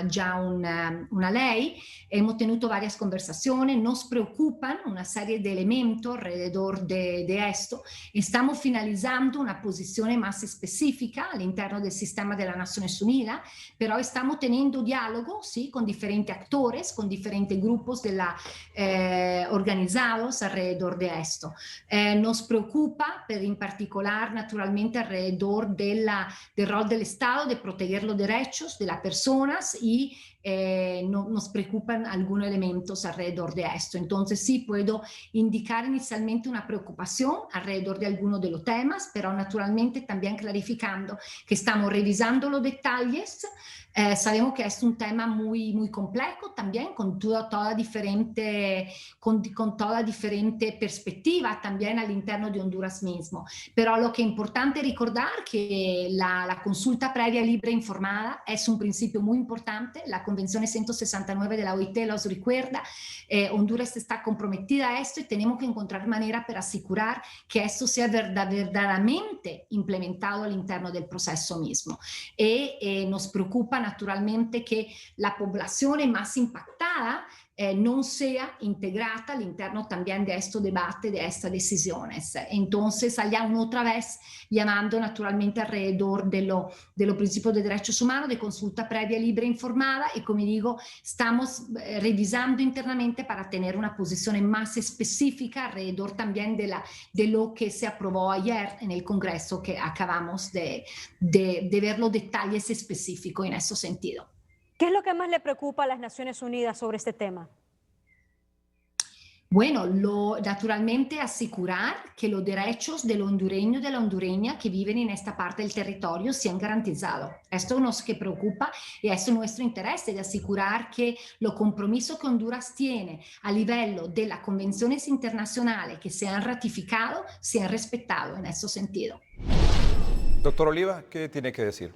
ya una ley. Hemos tenido varias conversaciones, nos preocupan una serie de elementos alrededor de esto. Estamos finalizando una posición más específica al interno del sistema de las Naciones Unidas, pero estamos teniendo diálogo, ¿sí?, con diferentes actores, con diferentes grupos organizados alrededor de esto. Nos preocupa, en particular, naturalmente, alrededor del rol del Estado de proteger los derechos de las personas y nos preocupan algunos elementos alrededor de esto. Entonces sí puedo indicar inicialmente una preocupación alrededor de algunos de los temas, pero naturalmente también clarificando que estamos revisando los detalles. Sabemos que es un tema muy, muy complejo también, con toda diferente perspectiva también al interno de Honduras mismo. Pero lo que es importante recordar que la consulta previa libre e informada es un principio muy importante. La Convención 169 de la OIT los recuerda. Honduras está comprometida a esto y tenemos que encontrar manera para asegurar que esto sea verdaderamente implementado al interno del proceso mismo. Y nos preocupa naturalmente que la población más impactada no sea integrada al interno también de este debate, de estas decisiones. Entonces, allá otra vez llamando naturalmente alrededor de los principios de derechos humanos, de consulta previa, libre e informada, y como digo, estamos revisando internamente para tener una posición más específica alrededor también de lo que se aprobó ayer en el Congreso, que acabamos de ver los detalles específicos en ese sentido. ¿Qué es lo que más le preocupa a las Naciones Unidas sobre este tema? Bueno, naturalmente asegurar que los derechos del hondureño y de la hondureña que viven en esta parte del territorio sean garantizados. Esto nos que preocupa y esto es nuestro interés de asegurar que los compromisos que Honduras tiene a nivel de las convenciones internacionales que se han ratificado sean respetados en ese sentido. Doctor Oliva, ¿qué tiene que decir?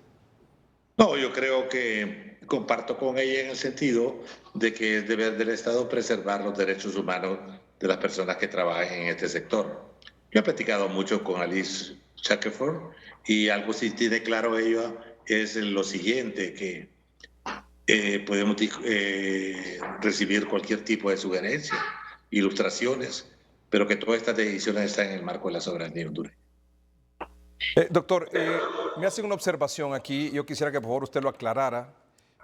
No, yo creo que comparto con ella en el sentido de que es deber del Estado preservar los derechos humanos de las personas que trabajan en este sector. Yo he platicado mucho con Alice Shackelford y algo sí tiene claro ella es lo siguiente, que podemos recibir cualquier tipo de sugerencia, ilustraciones, pero que todas estas decisiones están en el marco de la soberanía hondureña. Doctor, me hacen una observación aquí, yo quisiera que por favor usted lo aclarara,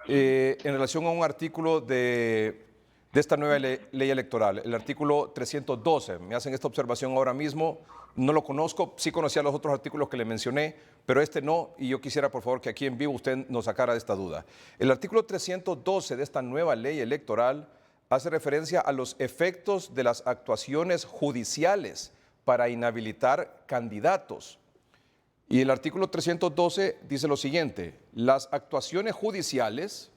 en relación a un artículo de esta nueva ley electoral, el artículo 312. Me hacen esta observación ahora mismo, no lo conozco, sí conocía los otros artículos que le mencioné, pero este no, y yo quisiera por favor que aquí en vivo usted nos sacara de esta duda. El artículo 312 de esta nueva ley electoral hace referencia a los efectos de las actuaciones judiciales para inhabilitar candidatos. Y el artículo 312 dice lo siguiente: las actuaciones judiciales,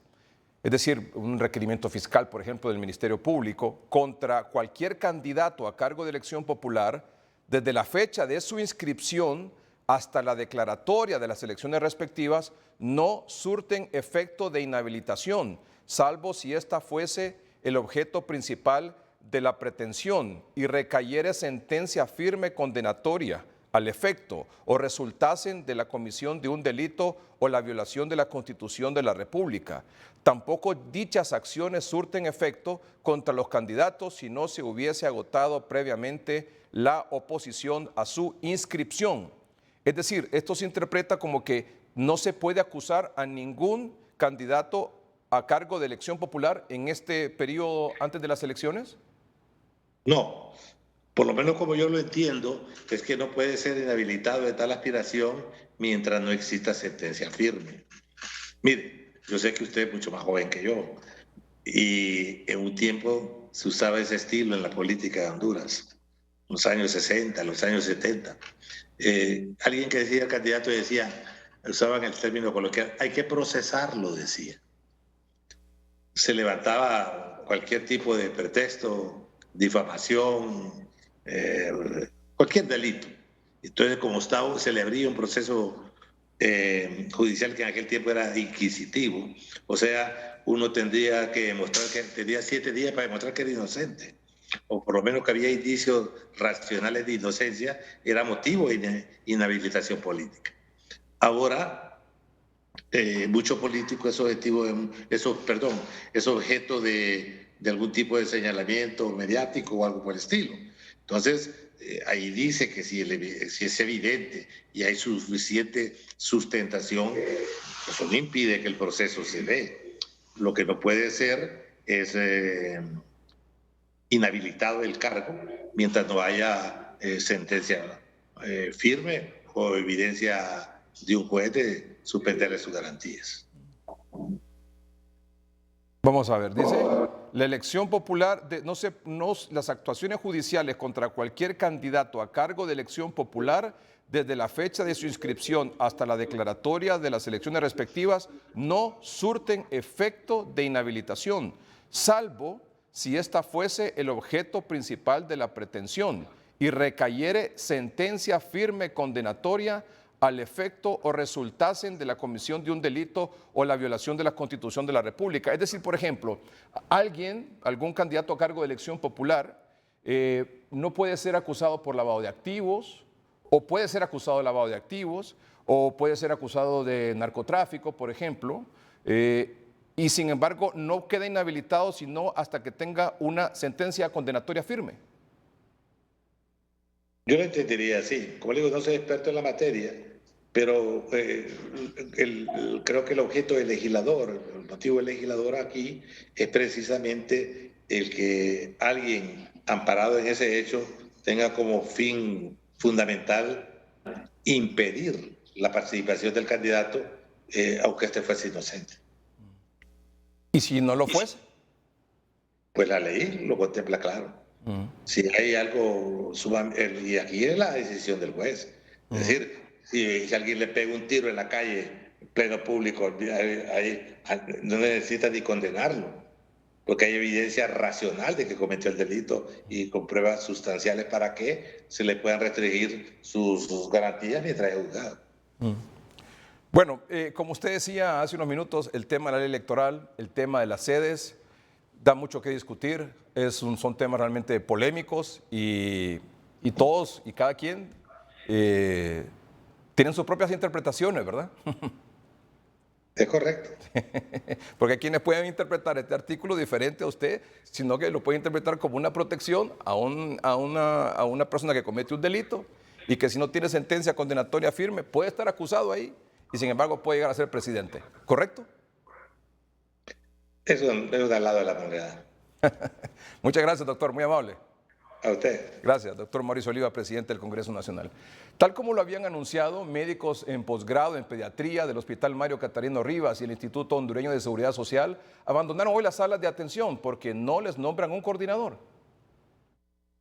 es decir, un requerimiento fiscal, por ejemplo, del Ministerio Público, contra cualquier candidato a cargo de elección popular, desde la fecha de su inscripción hasta la declaratoria de las elecciones respectivas, no surten efecto de inhabilitación, salvo si ésta fuese el objeto principal de la pretensión y recayere sentencia firme condenatoria al efecto o resultasen de la comisión de un delito o la violación de la Constitución de la República. Tampoco dichas acciones surten efecto contra los candidatos si no se hubiese agotado previamente la oposición a su inscripción. Es decir, esto se interpreta como que no se puede acusar a ningún candidato a cargo de elección popular en este periodo antes de las elecciones. No. Por lo menos como yo lo entiendo, es que no puede ser inhabilitado de tal aspiración mientras no exista sentencia firme. Mire, yo sé que usted es mucho más joven que yo y en un tiempo se usaba ese estilo en la política de Honduras, los años 60, los años 70. Alguien que decía candidato decía, usaban el término coloquial, hay que procesarlo, decía. Se levantaba cualquier tipo de pretexto, difamación, cualquier delito. Entonces, como estaba, se le abría un proceso judicial que en aquel tiempo era inquisitivo. O sea, uno tendría que demostrar que tenía 7 días para demostrar que era inocente, o por lo menos que había indicios racionales de inocencia, era motivo de inhabilitación política. Ahora, muchos políticos es objeto de algún tipo de señalamiento mediático o algo por el estilo. Entonces, ahí dice que si es evidente y hay suficiente sustentación, eso no impide que el proceso se dé. Lo que no puede ser es inhabilitado del cargo mientras no haya sentencia firme o evidencia de un juez de suspenderle sus garantías. Vamos a ver, dice, la elección popular, las actuaciones judiciales contra cualquier candidato a cargo de elección popular desde la fecha de su inscripción hasta la declaratoria de las elecciones respectivas no surten efecto de inhabilitación, salvo si ésta fuese el objeto principal de la pretensión y recayere sentencia firme condenatoria al efecto o resultasen de la comisión de un delito o la violación de la Constitución de la República. Es decir, por ejemplo, algún candidato a cargo de elección popular no puede ser acusado por lavado de activos, o puede ser acusado de lavado de activos, o puede ser acusado de narcotráfico, por ejemplo, y sin embargo no queda inhabilitado sino hasta que tenga una sentencia condenatoria firme. Yo lo entendería así. Como le digo, no soy experto en la materia, pero creo que el objeto del legislador, el motivo del legislador aquí es precisamente el que alguien amparado en ese hecho tenga como fin fundamental impedir la participación del candidato, aunque este fuese inocente. ¿Y si no lo fuese? Pues la ley lo contempla claro. Si hay algo, y aquí es la decisión del juez. Es decir, si alguien le pega un tiro en la calle, en pleno público, ahí no necesita ni condenarlo, porque hay evidencia racional de que cometió el delito y con pruebas sustanciales para que se le puedan restringir sus garantías mientras es juzgado. Bueno, como usted decía hace unos minutos, el tema de la ley electoral, el tema de las sedes, da mucho que discutir, son temas realmente polémicos y todos y cada quien tienen sus propias interpretaciones, ¿verdad? Es correcto. Porque hay quienes pueden interpretar este artículo diferente a usted, sino que lo pueden interpretar como una protección a una persona que comete un delito y que si no tiene sentencia condenatoria firme puede estar acusado ahí y sin embargo puede llegar a ser presidente. ¿Correcto? Eso es al lado de la moneda. Muchas gracias, doctor. Muy amable. A usted. Gracias, doctor Mauricio Oliva, presidente del Congreso Nacional. Tal como lo habían anunciado, médicos en posgrado en pediatría del Hospital Mario Catarino Rivas y el Instituto Hondureño de Seguridad Social abandonaron hoy las salas de atención porque no les nombran un coordinador.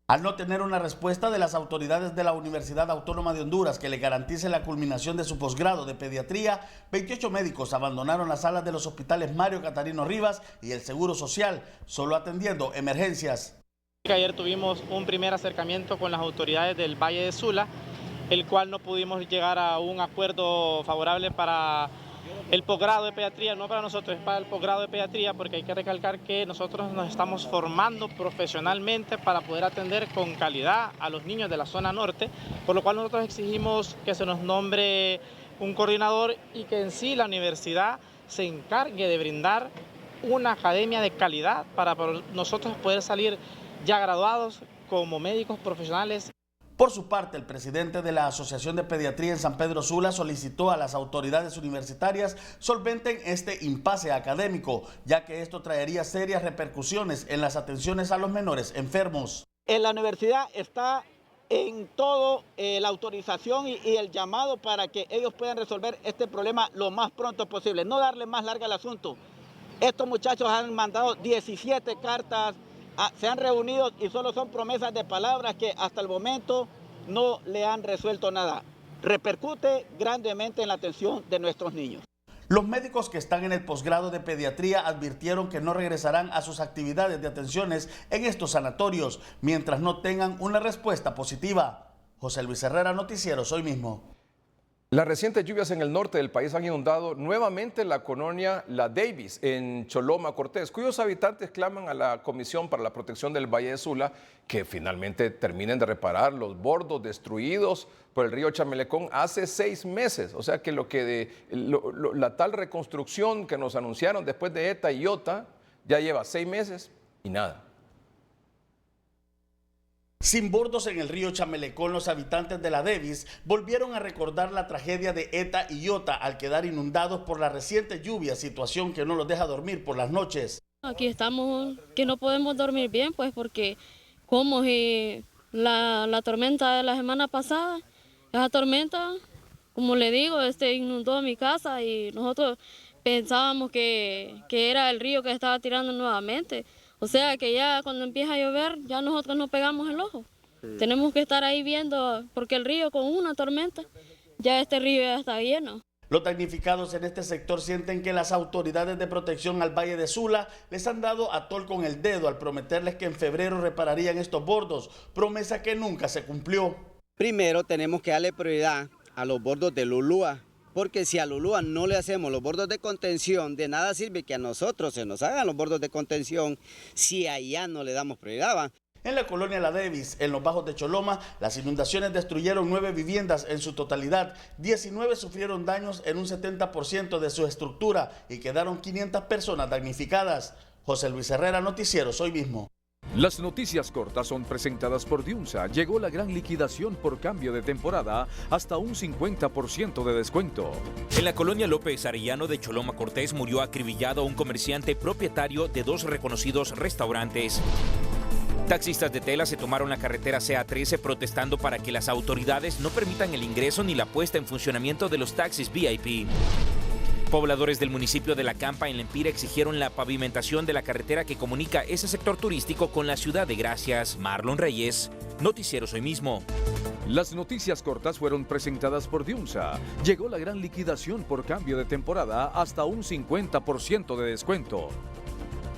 Al no tener una respuesta de las autoridades de la Universidad Autónoma de Honduras que le garantice la culminación de su posgrado de pediatría, 28 médicos abandonaron las salas de los hospitales Mario Catarino Rivas y el Seguro Social, solo atendiendo emergencias. Ayer tuvimos un primer acercamiento con las autoridades del Valle de Sula, el cual no pudimos llegar a un acuerdo favorable para el posgrado de pediatría, no para nosotros, es para el posgrado de pediatría, porque hay que recalcar que nosotros nos estamos formando profesionalmente para poder atender con calidad a los niños de la zona norte, por lo cual nosotros exigimos que se nos nombre un coordinador y que en sí la universidad se encargue de brindar una academia de calidad para nosotros poder salir ya graduados como médicos profesionales. Por su parte, el presidente de la Asociación de Pediatría en San Pedro Sula solicitó a las autoridades universitarias solventen este impasse académico, ya que esto traería serias repercusiones en las atenciones a los menores enfermos. En la universidad está en todo la autorización y el llamado para que ellos puedan resolver este problema lo más pronto posible, no darle más larga al asunto. Estos muchachos han mandado 17 cartas, se han reunido y solo son promesas de palabras que hasta el momento no le han resuelto nada. Repercute grandemente en la atención de nuestros niños. Los médicos que están en el posgrado de pediatría advirtieron que no regresarán a sus actividades de atenciones en estos sanatorios mientras no tengan una respuesta positiva. José Luis Herrera, Noticieros Hoy Mismo. Las recientes lluvias en el norte del país han inundado nuevamente la colonia La Davis en Choloma, Cortés, cuyos habitantes claman a la Comisión para la Protección del Valle de Sula que finalmente terminen de reparar los bordos destruidos por el río Chamelecón hace 6 meses. O sea que la tal reconstrucción que nos anunciaron después de ETA y IOTA ya lleva 6 meses y nada. Sin bordos en el río Chamelecón, los habitantes de La Davis volvieron a recordar la tragedia de ETA y IOTA al quedar inundados por la reciente lluvia, situación que no los deja dormir por las noches. Aquí estamos, que no podemos dormir bien, pues porque como la tormenta de la semana pasada, esa tormenta, como le digo, inundó mi casa y nosotros pensábamos que era el río que estaba tirando nuevamente. O sea que ya cuando empieza a llover, ya nosotros no pegamos el ojo. Sí. Tenemos que estar ahí viendo, porque el río con una tormenta, ya este río ya está lleno. Los damnificados en este sector sienten que las autoridades de protección al Valle de Sula les han dado a tol con el dedo al prometerles que en febrero repararían estos bordos, promesa que nunca se cumplió. Primero tenemos que darle prioridad a los bordos de Lulúa, porque si a Lulúa no le hacemos los bordos de contención, de nada sirve que a nosotros se nos hagan los bordos de contención si allá no le damos prioridad. En la colonia La Davis, en los bajos de Choloma, las inundaciones destruyeron 9 viviendas en su totalidad. 19 sufrieron daños en un 70% de su estructura y quedaron 500 personas damnificadas. José Luis Herrera, Noticieros Hoy Mismo. Las noticias cortas son presentadas por Diunsa. Llegó la gran liquidación por cambio de temporada, hasta un 50% de descuento. En la colonia López Arellano de Choloma, Cortés, murió acribillado un comerciante propietario de 2 reconocidos restaurantes. Taxistas de Tela se tomaron la carretera CA13 protestando para que las autoridades no permitan el ingreso ni la puesta en funcionamiento de los taxis VIP. Pobladores del municipio de La Campa en Lempira exigieron la pavimentación de la carretera que comunica ese sector turístico con la ciudad de Gracias. Marlon Reyes, Noticieros Hoy Mismo. Las noticias cortas fueron presentadas por Diunsa. Llegó la gran liquidación por cambio de temporada hasta un 50% de descuento.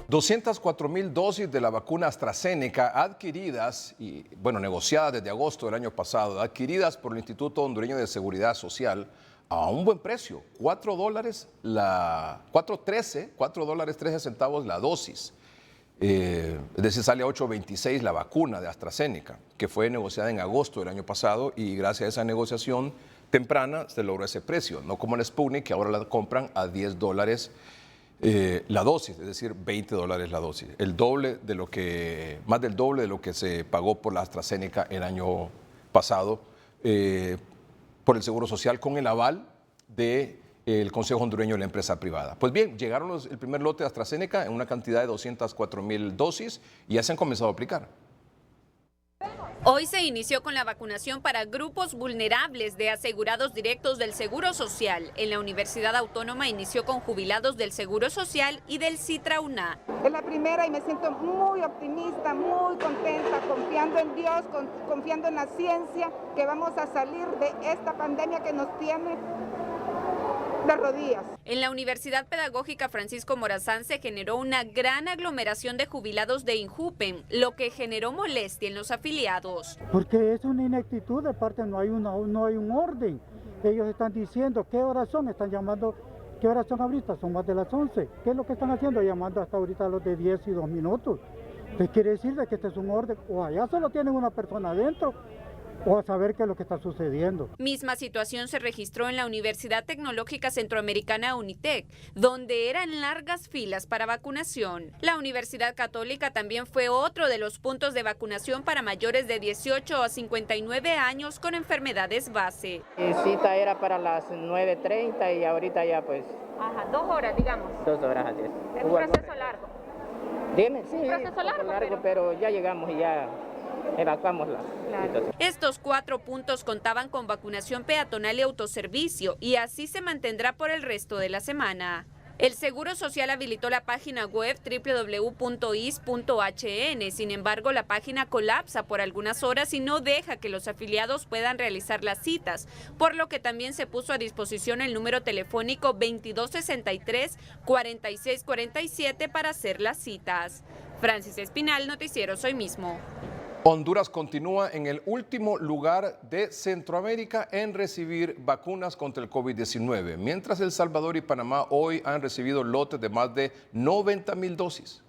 204,000 dosis de la vacuna AstraZeneca adquiridas y, negociadas desde agosto del año pasado, adquiridas por el Instituto Hondureño de Seguridad Social a un buen precio, $4.13 la dosis. Es decir, sale a $8.26 la vacuna de AstraZeneca, que fue negociada en agosto del año pasado y gracias a esa negociación temprana se logró ese precio, no como la Sputnik, que ahora la compran a $10 la dosis, es decir, $20 la dosis, más del doble de lo que se pagó por la AstraZeneca el año pasado por el Seguro Social con el aval del Consejo Hondureño de la Empresa Privada. Pues bien, llegaron el primer lote de AstraZeneca en una cantidad de 204,000 dosis y ya se han comenzado a aplicar. Hoy se inició con la vacunación para grupos vulnerables de asegurados directos del Seguro Social. En la Universidad Autónoma inició con jubilados del Seguro Social y del Citrauna. Es la primera y me siento muy optimista, muy contenta, confiando en Dios, confiando en la ciencia, que vamos a salir de esta pandemia que nos tiene de rodillas. En la Universidad Pedagógica Francisco Morazán se generó una gran aglomeración de jubilados de INJUPEN, lo que generó molestia en los afiliados. Porque es una ineptitud de parte, no hay un orden. Ellos están diciendo qué horas son, están llamando, qué horas son ahorita, son más de las 11. ¿Qué es lo que están haciendo? Llamando hasta ahorita a los de 10 y 2 minutos. ¿Qué quiere decir de que este es un orden? O allá solo tienen una persona adentro, o a saber qué es lo que está sucediendo. Misma situación se registró en la Universidad Tecnológica Centroamericana UNITEC, donde eran largas filas para vacunación. La Universidad Católica también fue otro de los puntos de vacunación para mayores de 18 a 59 años con enfermedades base. La cita era para las 9:30 y ahorita ya pues... 2 horas, digamos. 2 horas, así es. Es un proceso largo. Dime, sí, un proceso largo, pero ya llegamos y ya... evacuamos la situación. Estos 4 puntos contaban con vacunación peatonal y autoservicio y así se mantendrá por el resto de la semana. El Seguro Social habilitó la página web www.is.hn, sin embargo la página colapsa por algunas horas y no deja que los afiliados puedan realizar las citas, por lo que también se puso a disposición el número telefónico 2263-4647 para hacer las citas. Francis Espinal, Noticieros Hoy Mismo. Honduras continúa en el último lugar de Centroamérica en recibir vacunas contra el COVID-19, mientras El Salvador y Panamá hoy han recibido lotes de más de 90,000 dosis.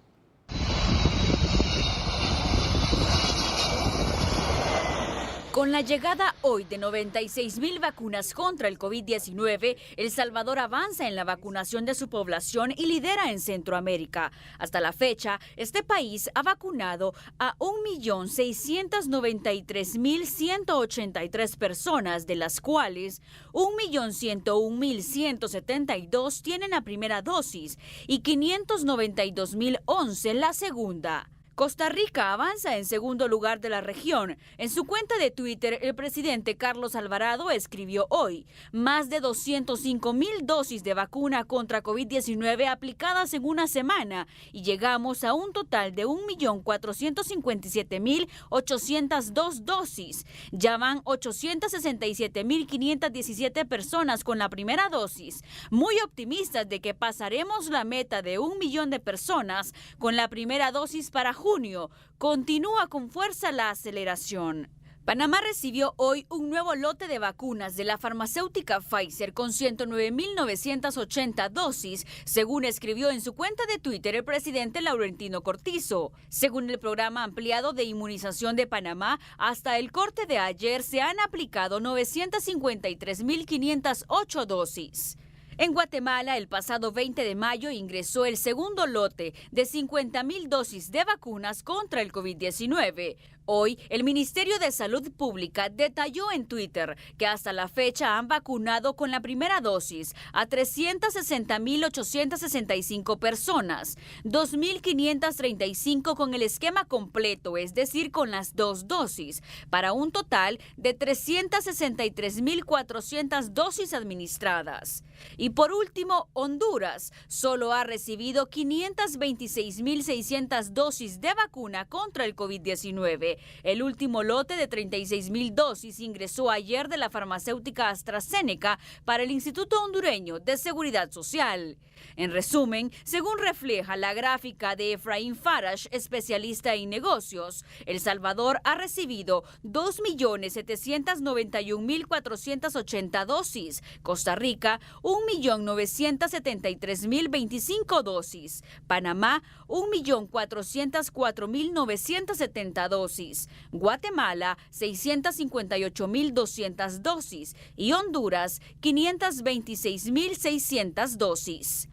Con la llegada hoy de 96,000 vacunas contra el COVID-19, El Salvador avanza en la vacunación de su población y lidera en Centroamérica. Hasta la fecha, este país ha vacunado a 1,693,183 personas, de las cuales 1,101,172 tienen la primera dosis y 592,011 la segunda. Costa Rica avanza en segundo lugar de la región. En su cuenta de Twitter, el presidente Carlos Alvarado escribió hoy: más de 205,000 dosis de vacuna contra COVID-19 aplicadas en una semana y llegamos a un total de 1,457,802 dosis. Ya van 867,517 personas con la primera dosis. Muy optimistas de que pasaremos la meta de 1 millón de personas con la primera dosis para junio. Continúa con fuerza la aceleración. Panamá recibió hoy un nuevo lote de vacunas de la farmacéutica Pfizer con 109,980 dosis, según escribió en su cuenta de Twitter el presidente Laurentino Cortizo. Según el programa ampliado de inmunización de Panamá, hasta el corte de ayer se han aplicado 953,508 dosis. En Guatemala, el pasado 20 de mayo ingresó el segundo lote de 50,000 dosis de vacunas contra el COVID-19. Hoy, el Ministerio de Salud Pública detalló en Twitter que hasta la fecha han vacunado con la primera dosis a 360.865 personas, 2.535 con el esquema completo, es decir, con las 2 dosis, para un total de 363.400 dosis administradas. Y por último, Honduras solo ha recibido 526.600 dosis de vacuna contra el COVID-19. El último lote de 36.000 dosis ingresó ayer de la farmacéutica AstraZeneca para el Instituto Hondureño de Seguridad Social. En resumen, según refleja la gráfica de Efraín Farash, especialista en negocios, El Salvador ha recibido 2.791.480 dosis, Costa Rica 1.973.025 dosis, Panamá 1.404.970 dosis, Guatemala 658.200 dosis y Honduras 526.600 dosis.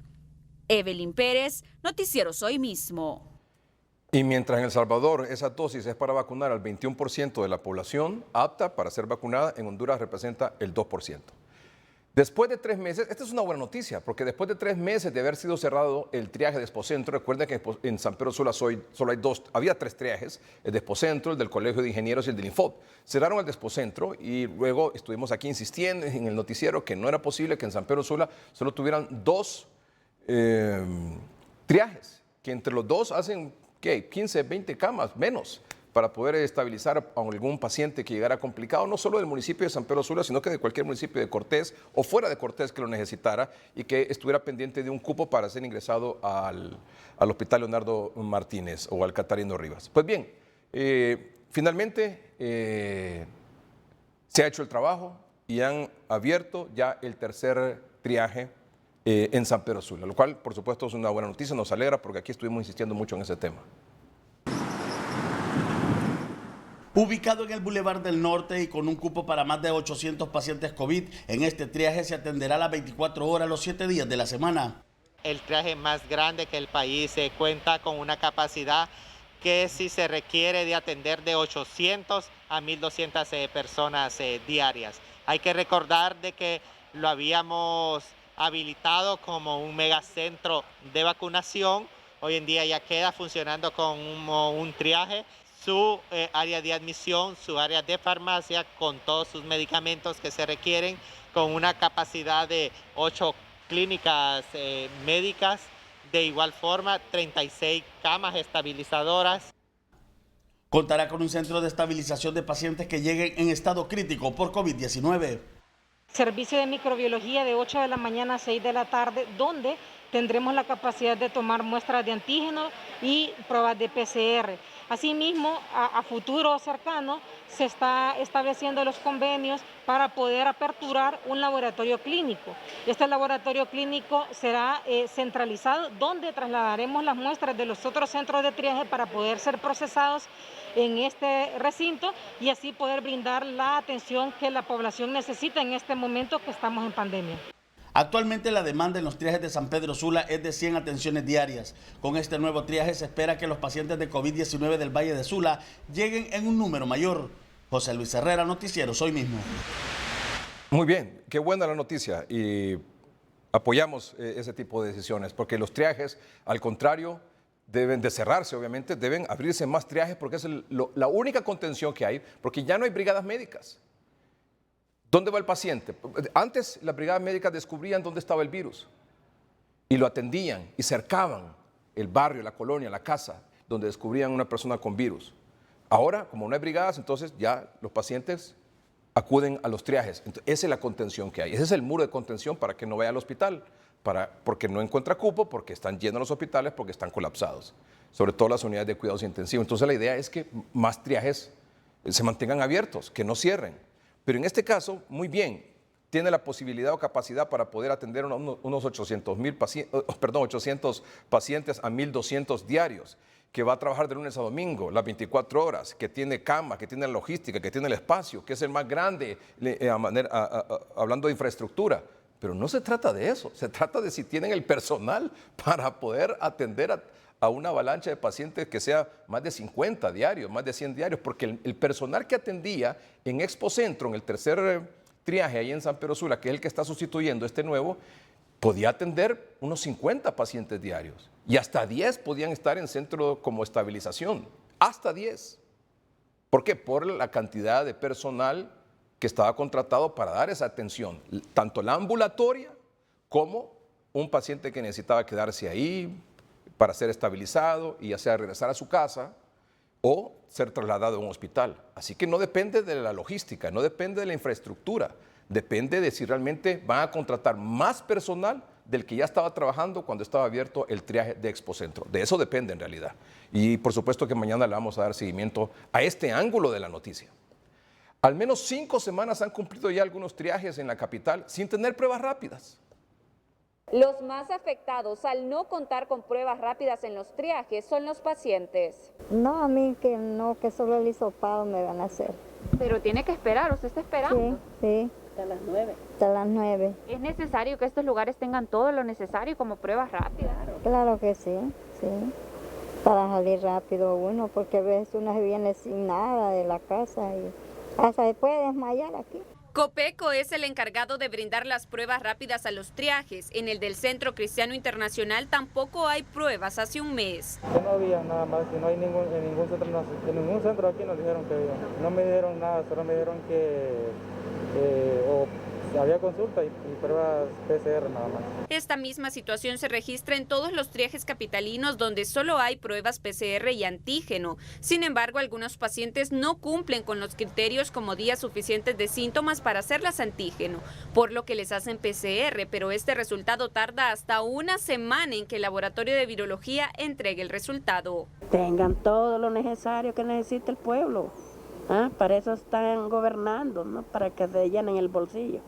Evelyn Pérez, Noticieros Hoy Mismo. Y mientras en El Salvador esa dosis es para vacunar al 21% de la población apta para ser vacunada, en Honduras representa el 2%. Después de 3 meses, esta es una buena noticia, porque después de 3 meses de haber sido cerrado el triaje de Expocentro, recuerden que en San Pedro Sula solo hay 2, había 3 triajes, el de Expocentro, el del Colegio de Ingenieros y el del Infod. Cerraron el de Expocentro y luego estuvimos aquí insistiendo en el noticiero que no era posible que en San Pedro Sula solo tuvieran 2 triajes, que entre los 2 hacen, ¿qué? 15, 20 camas, menos, para poder estabilizar a algún paciente que llegara complicado, no solo del municipio de San Pedro Sula, sino que de cualquier municipio de Cortés o fuera de Cortés que lo necesitara y que estuviera pendiente de un cupo para ser ingresado al Hospital Leonardo Martínez o al Catarino Rivas. Pues bien, finalmente se ha hecho el trabajo y han abierto ya el tercer triaje en San Pedro Sula, lo cual, por supuesto, es una buena noticia, nos alegra porque aquí estuvimos insistiendo mucho en ese tema. Ubicado en el Boulevard del Norte y con un cupo para más de 800 pacientes COVID, en este triaje se atenderá las 24 horas los 7 días de la semana. El triaje más grande que el país cuenta con una capacidad que si se requiere de atender de 800 a 1.200 personas diarias. Hay que recordar de que lo habíamos habilitado como un megacentro de vacunación. Hoy en día ya queda funcionando como un triaje. Su área de admisión, su área de farmacia con todos sus medicamentos que se requieren, con una capacidad de 8 clínicas médicas, de igual forma 36 camas estabilizadoras. Contará con un centro de estabilización de pacientes que lleguen en estado crítico por COVID-19. Servicio de microbiología de 8 de la mañana a 6 de la tarde, donde tendremos la capacidad de tomar muestras de antígenos y pruebas de PCR. Asimismo, a futuro cercano se está estableciendo los convenios para poder aperturar un laboratorio clínico. Este laboratorio clínico será centralizado, donde trasladaremos las muestras de los otros centros de triaje para poder ser procesados en este recinto y así poder brindar la atención que la población necesita en este momento que estamos en pandemia. Actualmente la demanda en los triajes de San Pedro Sula es de 100 atenciones diarias. Con este nuevo triaje se espera que los pacientes de COVID-19 del Valle de Sula lleguen en un número mayor. José Luis Herrera, Noticieros Hoy Mismo. Muy bien, qué buena la noticia y apoyamos ese tipo de decisiones porque los triajes, al contrario, deben de cerrarse, obviamente, deben abrirse más triajes porque es la única contención que hay, porque ya no hay brigadas médicas. ¿Dónde va el paciente? Antes las brigadas médicas descubrían dónde estaba el virus y lo atendían y cercaban el barrio, la colonia, la casa, donde descubrían una persona con virus. Ahora, como no hay brigadas, entonces ya los pacientes acuden a los triajes. Entonces, esa es la contención que hay. Ese es el muro de contención para que no vaya al hospital, porque no encuentra cupo, porque están llenos los hospitales, porque están colapsados, sobre todo las unidades de cuidados intensivos. Entonces la idea es que más triajes se mantengan abiertos, que no cierren. Pero en este caso, muy bien, tiene la posibilidad o capacidad para poder atender unos 800 pacientes a 1.200 diarios, que va a trabajar de lunes a domingo, las 24 horas, que tiene cama, que tiene logística, que tiene el espacio, que es el más grande, hablando de infraestructura. Pero no se trata de eso, se trata de si tienen el personal para poder atender a una avalancha de pacientes que sea más de 50 diarios, más de 100 diarios, porque el personal que atendía en Expocentro, en el tercer triaje ahí en San Pedro Sula, que es el que está sustituyendo este nuevo, podía atender unos 50 pacientes diarios y hasta 10 podían estar en centro como estabilización, hasta 10. ¿Por qué? Por la cantidad de personal que estaba contratado para dar esa atención, tanto la ambulatoria como un paciente que necesitaba quedarse ahí para ser estabilizado y ya sea regresar a su casa o ser trasladado a un hospital. Así que no depende de la logística, no depende de la infraestructura, depende de si realmente van a contratar más personal del que ya estaba trabajando cuando estaba abierto el triaje de Expocentro. De eso depende en realidad. Y por supuesto que mañana le vamos a dar seguimiento a este ángulo de la noticia. Al menos 5 semanas han cumplido ya algunos triajes en la capital sin tener pruebas rápidas. Los más afectados al no contar con pruebas rápidas en los triajes son los pacientes. No, a mí que no, que solo el hisopado me van a hacer. Pero tiene que esperar, ¿usted está esperando? Sí. Hasta las 9. Hasta las 9. ¿Es necesario que estos lugares tengan todo lo necesario como pruebas rápidas? Claro que sí, sí. Para salir rápido uno, porque a veces uno se viene sin nada de la casa y hasta se puede desmayar aquí. Copeco es el encargado de brindar las pruebas rápidas a los triajes. En el del Centro Cristiano Internacional tampoco hay pruebas hace un mes. Que no había nada más, que no hay en ningún centro aquí nos dijeron que había. No me dieron nada, solo me dijeron que había consulta y pruebas PCR nada más. Esta misma situación se registra en todos los triajes capitalinos donde solo hay pruebas PCR y antígeno. Sin embargo, algunos pacientes no cumplen con los criterios como días suficientes de síntomas para hacerlas antígeno, por lo que les hacen PCR, pero este resultado tarda hasta una semana en que el laboratorio de virología entregue el resultado. Tengan todo lo necesario que necesita el pueblo. Para eso están gobernando, ¿no? Para que se llenen el bolsillo.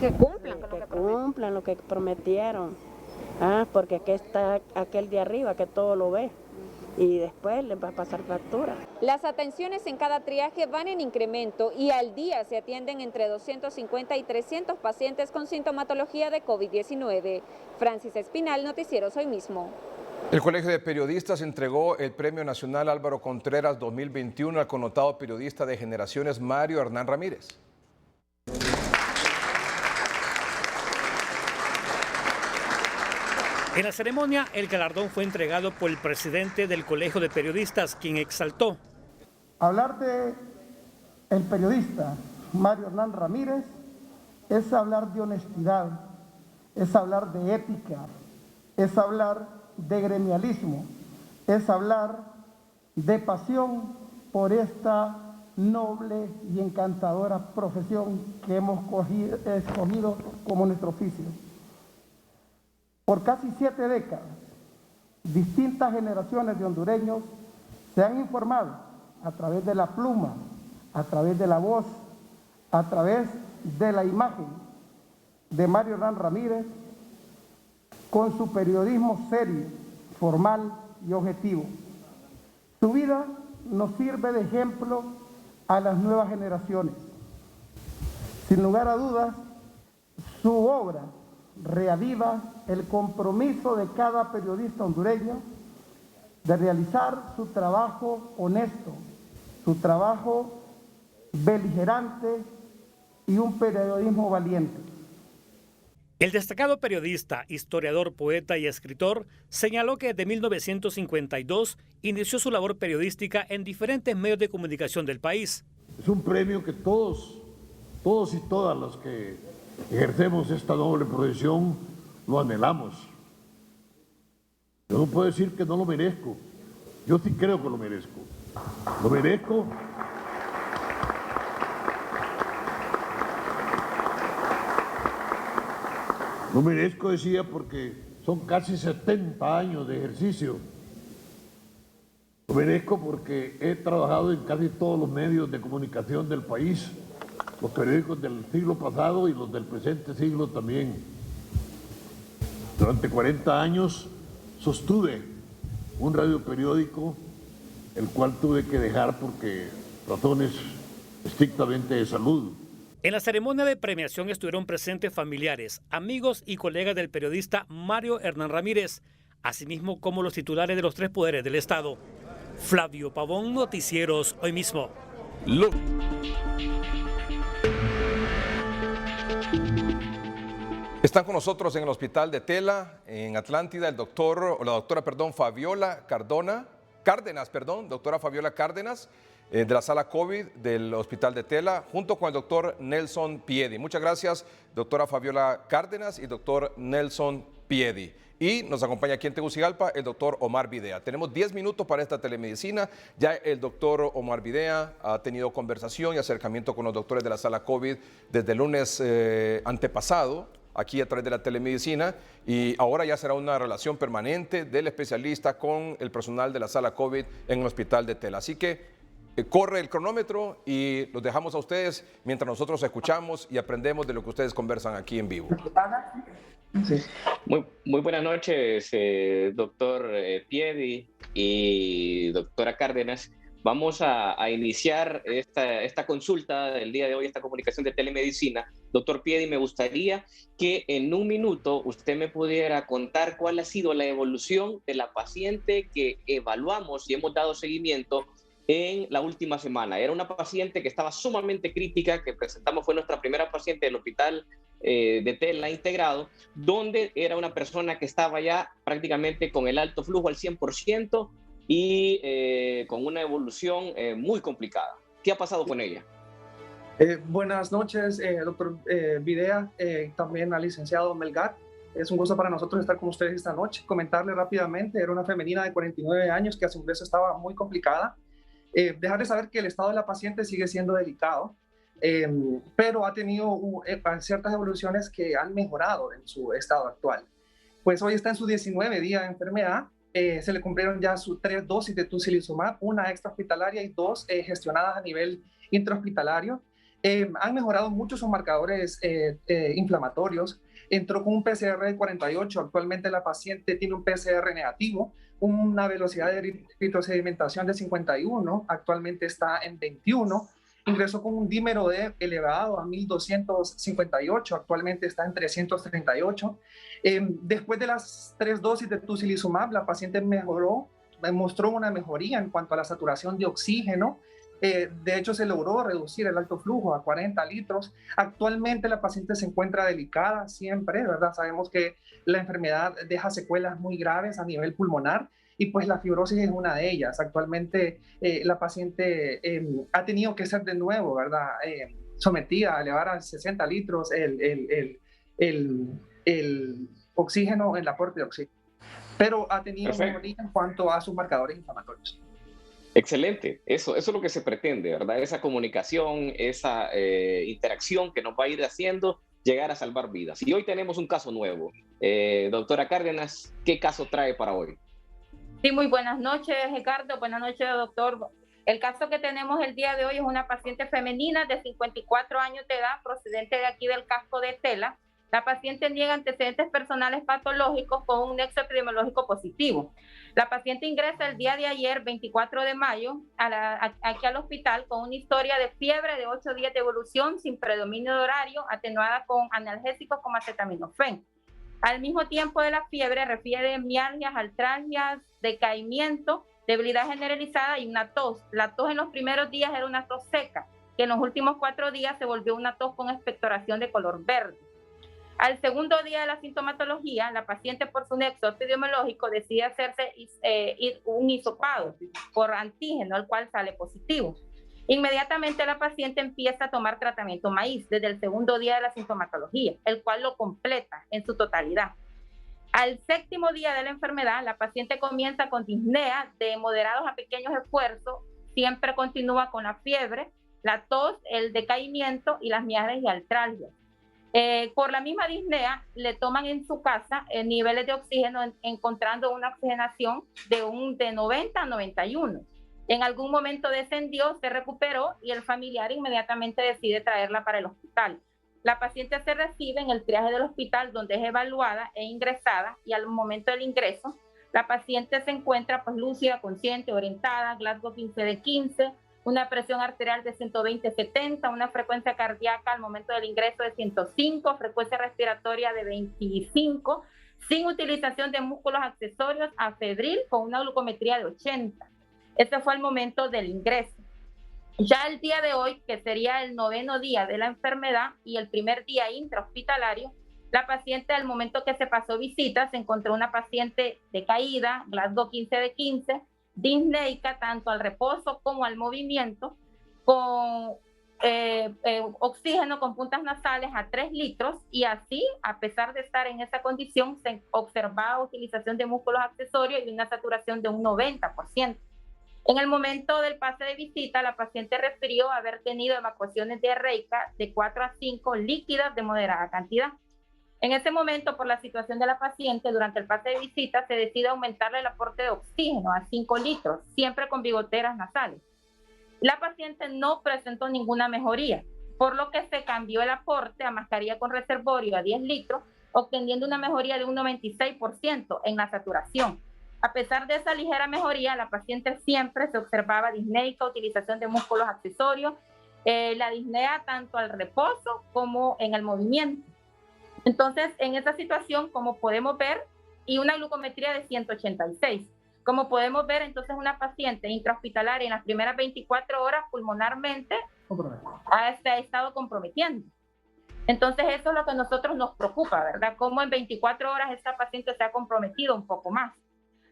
Que cumplan con lo que prometieron. Porque aquí está aquel de arriba que todo lo ve y después les va a pasar factura. Las atenciones en cada triaje van en incremento y al día se atienden entre 250 y 300 pacientes con sintomatología de COVID-19. Francis Espinal, Noticieros Hoy Mismo. El Colegio de Periodistas entregó el Premio Nacional Álvaro Contreras 2021 al connotado periodista de Generaciones Mario Hernán Ramírez. En la ceremonia, el galardón fue entregado por el presidente del Colegio de Periodistas, quien exaltó. Hablar de el periodista Mario Hernán Ramírez es hablar de honestidad, es hablar de ética, es hablar de gremialismo, es hablar de pasión por esta noble y encantadora profesión que hemos escogido como nuestro oficio. Por casi 7 décadas, distintas generaciones de hondureños se han informado a través de la pluma, a través de la voz, a través de la imagen de Mario Hernán Ramírez, con su periodismo serio, formal y objetivo. Su vida nos sirve de ejemplo a las nuevas generaciones. Sin lugar a dudas, su obra reaviva el compromiso de cada periodista hondureño de realizar su trabajo honesto, su trabajo beligerante y un periodismo valiente. El destacado periodista, historiador, poeta y escritor señaló que desde 1952 inició su labor periodística en diferentes medios de comunicación del país. Es un premio que todos y todas los que ejercemos esta noble profesión lo anhelamos. Yo no puedo decir que no lo merezco. Yo sí creo que lo merezco. Lo merezco. Lo merezco, decía, porque son casi 70 años de ejercicio. Lo merezco porque he trabajado en casi todos los medios de comunicación del país, los periódicos del siglo pasado y los del presente siglo también. Durante 40 años sostuve un radioperiódico, el cual tuve que dejar porque razones estrictamente de salud. En la ceremonia de premiación estuvieron presentes familiares, amigos y colegas del periodista Mario Hernán Ramírez, asimismo como los titulares de los 3 poderes del Estado. Flavio Pavón, Noticieros Hoy Mismo. Están con nosotros en el hospital de Tela, en Atlántida, la doctora Fabiola Cárdenas, doctora Fabiola Cárdenas, de la sala COVID del hospital de Tela, junto con el doctor Nelson Piedi. Muchas gracias, doctora Fabiola Cárdenas y doctor Nelson Piedi. Y nos acompaña aquí en Tegucigalpa el doctor Omar Videa. Tenemos 10 minutos para esta telemedicina. Ya el doctor Omar Videa ha tenido conversación y acercamiento con los doctores de la sala COVID desde el lunes antepasado, aquí a través de la telemedicina, y ahora ya será una relación permanente del especialista con el personal de la sala COVID en el hospital de Tela. Así que corre el cronómetro y los dejamos a ustedes mientras nosotros escuchamos y aprendemos de lo que ustedes conversan aquí en vivo. Sí. Muy buenas noches, doctor Piedi y doctora Cárdenas. Vamos a iniciar esta consulta del día de hoy, esta comunicación de telemedicina. Doctor Piedi, me gustaría que en un minuto usted me pudiera contar cuál ha sido la evolución de la paciente que evaluamos y hemos dado seguimiento en la última semana. Era una paciente que estaba sumamente crítica, que presentamos, fue nuestra primera paciente del hospital de Tela integrado, donde era una persona que estaba ya prácticamente con el alto flujo al 100% y con una evolución muy complicada. ¿Qué ha pasado con ella? Buenas noches, doctor Videa, también al licenciado Melgar. Es un gusto para nosotros estar con ustedes esta noche. Comentarle rápidamente, era una femenina de 49 años que a su ingreso estaba muy complicada. Dejar de saber que el estado de la paciente sigue siendo delicado, pero ha tenido ciertas evoluciones que han mejorado en su estado actual. Pues hoy está en su 19 día de enfermedad, se le cumplieron ya sus 3 dosis de tocilizumab, una extrahospitalaria y 2 gestionadas a nivel intrahospitalario. Han mejorado mucho sus marcadores inflamatorios. Entró con un PCR de 48, actualmente la paciente tiene un PCR negativo, una velocidad de eritrosedimentación de 51, actualmente está en 21, ingresó con un dímero D elevado a 1258, actualmente está en 338. Después de las 3 dosis de tocilizumab, la paciente mostró una mejoría en cuanto a la saturación de oxígeno. De hecho, se logró reducir el alto flujo a 40 litros. Actualmente la paciente se encuentra delicada siempre, ¿verdad? Sabemos que la enfermedad deja secuelas muy graves a nivel pulmonar y pues la fibrosis es una de ellas. Actualmente la paciente ha tenido que ser de nuevo, ¿verdad? Sometida a elevar a 60 litros el oxígeno, el aporte de oxígeno. Pero ha tenido mejoría en cuanto a sus marcadores inflamatorios. Excelente, eso es lo que se pretende, ¿verdad? Esa comunicación, esa interacción que nos va a ir haciendo llegar a salvar vidas. Y hoy tenemos un caso nuevo. Doctora Cárdenas, ¿qué caso trae para hoy? Sí, muy buenas noches, Ricardo. Buenas noches, doctor. El caso que tenemos el día de hoy es una paciente femenina de 54 años de edad, procedente de aquí del casco de Tela. La paciente niega antecedentes personales patológicos con un nexo epidemiológico positivo. La paciente ingresa el día de ayer, 24 de mayo, aquí al hospital con una historia de fiebre de 8 días de evolución sin predominio de horario, atenuada con analgésicos como acetaminofén. Al mismo tiempo de la fiebre refiere mialgias, artralgias, decaimiento, debilidad generalizada y una tos. La tos en los primeros días era una tos seca, que en los últimos 4 días se volvió una tos con expectoración de color verde. Al segundo día de la sintomatología, la paciente por su nexo epidemiológico decide hacerse un hisopado por antígeno, el cual sale positivo. Inmediatamente la paciente empieza a tomar tratamiento maíz desde el segundo día de la sintomatología, el cual lo completa en su totalidad. Al 7º día de la enfermedad, la paciente comienza con disnea de moderados a pequeños esfuerzos, siempre continúa con la fiebre, la tos, el decaimiento y las mialgias y artralgias. Por la misma disnea, le toman en su casa niveles de oxígeno, encontrando una oxigenación de 90 a 91. En algún momento descendió, se recuperó y el familiar inmediatamente decide traerla para el hospital. La paciente se recibe en el triaje del hospital, donde es evaluada e ingresada, y al momento del ingreso, la paciente se encuentra pues lúcida, consciente, orientada, Glasgow 15 de 15, una presión arterial de 120/70, una frecuencia cardíaca al momento del ingreso de 105, frecuencia respiratoria de 25, sin utilización de músculos accesorios a febril con una glucometría de 80. Ese fue el momento del ingreso. Ya el día de hoy, que sería el 9º día de la enfermedad y el primer día intrahospitalario, la paciente al momento que se pasó visita se encontró una paciente decaída, Glasgow 15 de 15, disneica tanto al reposo como al movimiento, con oxígeno con puntas nasales a 3 litros y así, a pesar de estar en esa condición, se observaba utilización de músculos accesorios y una saturación de un 90%. En el momento del pase de visita, la paciente refirió haber tenido evacuaciones diarreicas de 4 a 5 líquidas de moderada cantidad. En ese momento, por la situación de la paciente, durante el pase de visita se decide aumentarle el aporte de oxígeno a 5 litros, siempre con bigoteras nasales. La paciente no presentó ninguna mejoría, por lo que se cambió el aporte a mascarilla con reservorio a 10 litros, obteniendo una mejoría de un 96% en la saturación. A pesar de esa ligera mejoría, la paciente siempre se observaba disneica, utilización de músculos accesorios, la disnea tanto al reposo como en el movimiento. Entonces, en esta situación, como podemos ver, y una glucometría de 186. Como podemos ver, entonces una paciente intrahospitalaria en las primeras 24 horas pulmonarmente ha estado comprometiendo. Entonces, eso es lo que a nosotros nos preocupa, ¿verdad? Cómo en 24 horas esta paciente se ha comprometido un poco más.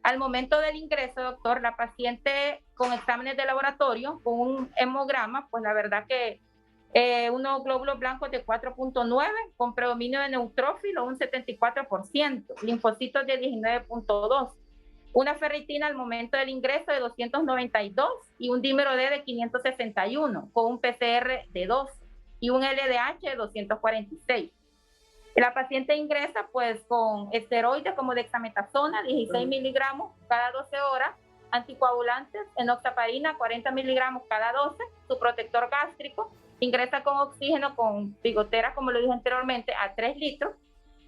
Al momento del ingreso, doctor, la paciente con exámenes de laboratorio, con un hemograma, pues la verdad que unos glóbulos blancos de 4.9, con predominio de neutrófilo un 74%, linfocitos de 19.2, una ferritina al momento del ingreso de 292 y un dímero D de 561, con un PCR de 2 y un LDH de 246. La paciente ingresa pues con esteroides como dexametasona, 16 miligramos cada 12 horas, anticoagulantes, enoxaparina, 40 miligramos cada 12, su protector gástrico, ingresa con oxígeno, con bigotera, como lo dije anteriormente, a 3 litros,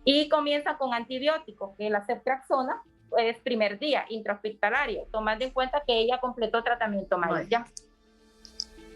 y comienza con antibióticos, que la ceftriaxona es primer día, intrahospitalario, tomando en cuenta que ella completó tratamiento mayor ya.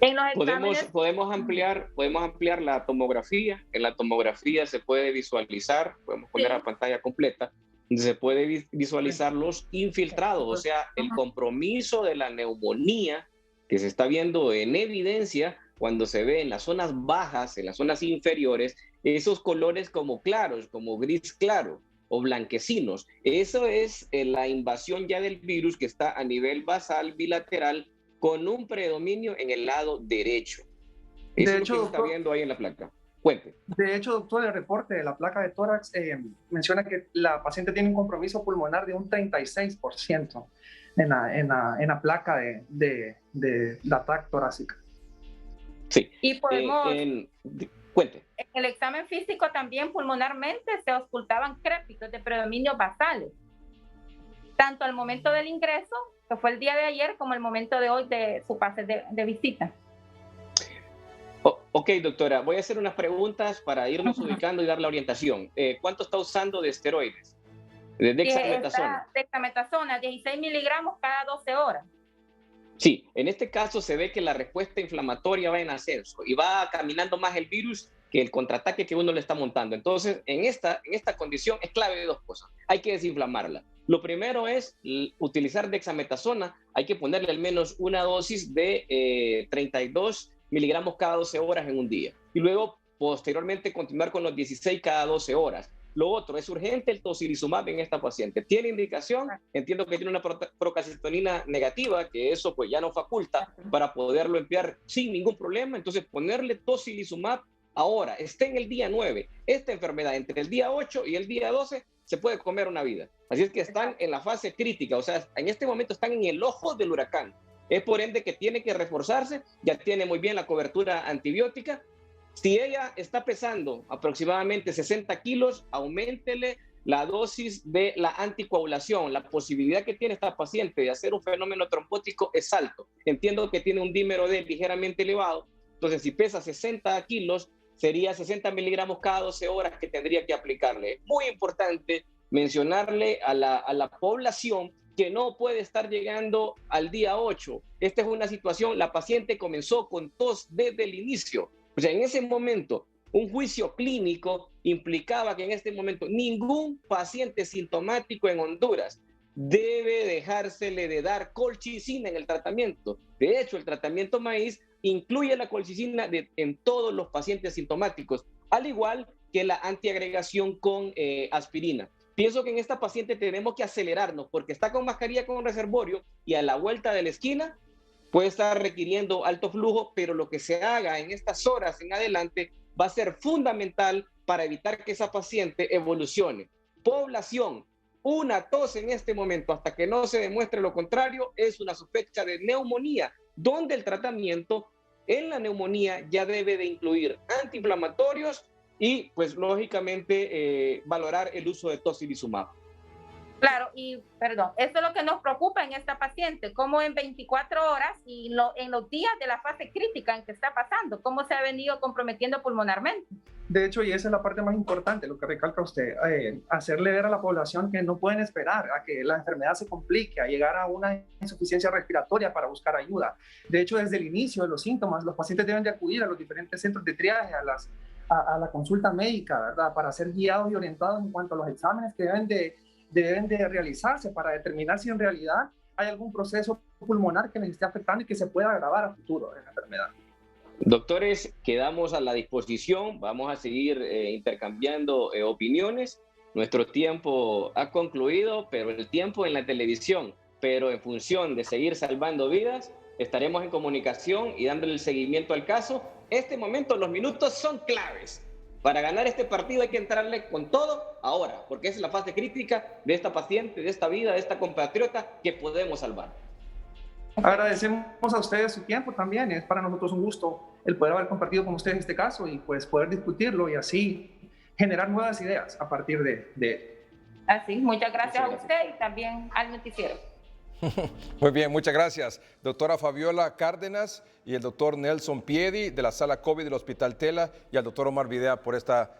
En los exámenes... podemos ampliar la tomografía. En la tomografía se puede visualizar, podemos poner la pantalla completa, se puede visualizar los infiltrados, o sea, el compromiso de la neumonía que se está viendo en evidencia cuando se ve en las zonas bajas, en las zonas inferiores, esos colores como claros, como gris claro o blanquecinos. Eso es la invasión ya del virus que está a nivel basal bilateral con un predominio en el lado derecho. Eso es lo que se está viendo ahí en la placa. Cuente. De hecho, doctor, el reporte de la placa de tórax menciona que la paciente tiene un compromiso pulmonar de un 36% en la placa de la placa torácica. Sí. Y podemos... cuente. En el examen físico también pulmonarmente se auscultaban crépitos de predominio basales, tanto al momento del ingreso, que fue el día de ayer, como el momento de hoy de su pase de visita. Ok, doctora, voy a hacer unas preguntas para irnos ubicando y dar la orientación. ¿Cuánto está usando de esteroides? De dexametasona. Dexametasona, 16 miligramos cada 12 horas. Sí, en este caso se ve que la respuesta inflamatoria va en ascenso y va caminando más el virus que el contraataque que uno le está montando. Entonces, en esta condición es clave de dos cosas. Hay que desinflamarla. Lo primero es utilizar dexametasona. Hay que ponerle al menos una dosis de 32 miligramos cada 12 horas en un día. Y luego, posteriormente, continuar con los 16 cada 12 horas. Lo otro, es urgente el tocilizumab en esta paciente. ¿Tiene indicación? Entiendo que tiene una procalcitonina negativa, que eso pues ya no faculta para poderlo emplear sin ningún problema. Entonces, ponerle tocilizumab ahora, esté en el día 9. Esta enfermedad, entre el día 8 y el día 12, se puede comer una vida. Así es que están en la fase crítica, o sea, en este momento están en el ojo del huracán. Es por ende que tiene que reforzarse, ya tiene muy bien la cobertura antibiótica. Si ella está pesando aproximadamente 60 kilos, auméntele la dosis de la anticoagulación. La posibilidad que tiene esta paciente de hacer un fenómeno trombótico es alto. Entiendo que tiene un dímero D ligeramente elevado, entonces si pesa 60 kilos, sería 60 miligramos cada 12 horas que tendría que aplicarle. Es muy importante mencionarle a la población que no puede estar llegando al día 8. Esta es una situación, la paciente comenzó con tos desde el inicio. O sea, en ese momento un juicio clínico implicaba que en este momento ningún paciente sintomático en Honduras debe dejársele de dar colchicina en el tratamiento. De hecho, el tratamiento maíz incluye la colchicina en todos los pacientes sintomáticos, al igual que la antiagregación con aspirina. Pienso que en esta paciente tenemos que acelerarnos porque está con mascarilla con reservorio y a la vuelta de la esquina puede estar requiriendo alto flujo, pero lo que se haga en estas horas en adelante va a ser fundamental para evitar que esa paciente evolucione. Población, una tos en este momento hasta que no se demuestre lo contrario es una sospecha de neumonía, donde el tratamiento en la neumonía ya debe de incluir antiinflamatorios y pues lógicamente valorar el uso de tocilizumab. Claro, y perdón, esto es lo que nos preocupa en esta paciente, cómo en 24 horas y en los días de la fase crítica en que está pasando, cómo se ha venido comprometiendo pulmonarmente. De hecho, y esa es la parte más importante, lo que recalca usted, hacerle ver a la población que no pueden esperar a que la enfermedad se complique, a llegar a una insuficiencia respiratoria para buscar ayuda. De hecho, desde el inicio de los síntomas, los pacientes deben de acudir a los diferentes centros de triaje, a la consulta médica, ¿verdad? Para ser guiados y orientados en cuanto a los exámenes que deben de realizarse para determinar si en realidad hay algún proceso pulmonar que les esté afectando y que se pueda agravar a futuro en la enfermedad. Doctores, quedamos a la disposición, vamos a seguir intercambiando opiniones. Nuestro tiempo ha concluido, pero el tiempo en la televisión, pero en función de seguir salvando vidas, estaremos en comunicación y dándole el seguimiento al caso. Este momento, los minutos son claves. Para ganar este partido hay que entrarle con todo ahora, porque esa es la fase crítica de esta paciente, de esta vida, de esta compatriota que podemos salvar. Agradecemos a ustedes su tiempo también. Es para nosotros un gusto el poder haber compartido con ustedes este caso y pues poder discutirlo y así generar nuevas ideas a partir de él. Así, muchas gracias a usted y también al noticiero. Muy bien, muchas gracias. Doctora Fabiola Cárdenas y el doctor Nelson Piedi de la sala COVID del Hospital Tela y al doctor Omar Videa por esta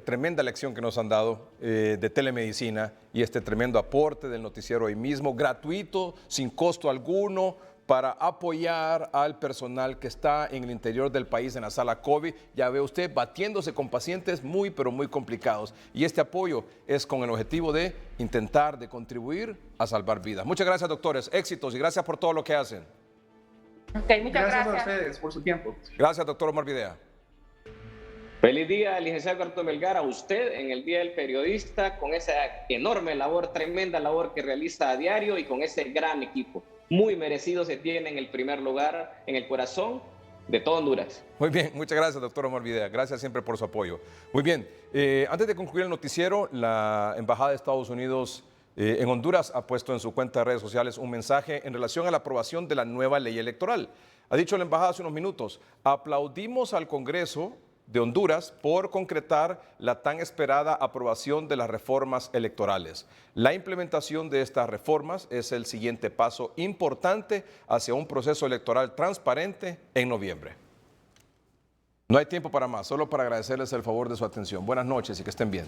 tremenda lección que nos han dado de telemedicina y este tremendo aporte del noticiero hoy mismo, gratuito, sin costo alguno, para apoyar al personal que está en el interior del país en la sala COVID. Ya ve usted, batiéndose con pacientes muy, pero muy complicados. Y este apoyo es con el objetivo de intentar, de contribuir a salvar vidas. Muchas gracias, doctores. Éxitos y gracias por todo lo que hacen. Okay, muchas gracias a ustedes por su tiempo. Gracias, doctor Omar Videa. Feliz día, licenciado Alberto Melgar, a usted en el Día del Periodista, con esa enorme labor, tremenda labor que realiza a diario y con ese gran equipo. Muy merecido se tiene en el primer lugar, en el corazón de todo Honduras. Muy bien, muchas gracias, doctor Omar Videa. Gracias siempre por su apoyo. Muy bien, antes de concluir el noticiero, la Embajada de Estados Unidos en Honduras ha puesto en su cuenta de redes sociales un mensaje en relación a la aprobación de la nueva ley electoral. Ha dicho la Embajada hace unos minutos: aplaudimos al Congreso de Honduras por concretar la tan esperada aprobación de las reformas electorales. La implementación de estas reformas es el siguiente paso importante hacia un proceso electoral transparente en noviembre. No hay tiempo para más, solo para agradecerles el favor de su atención. Buenas noches y que estén bien.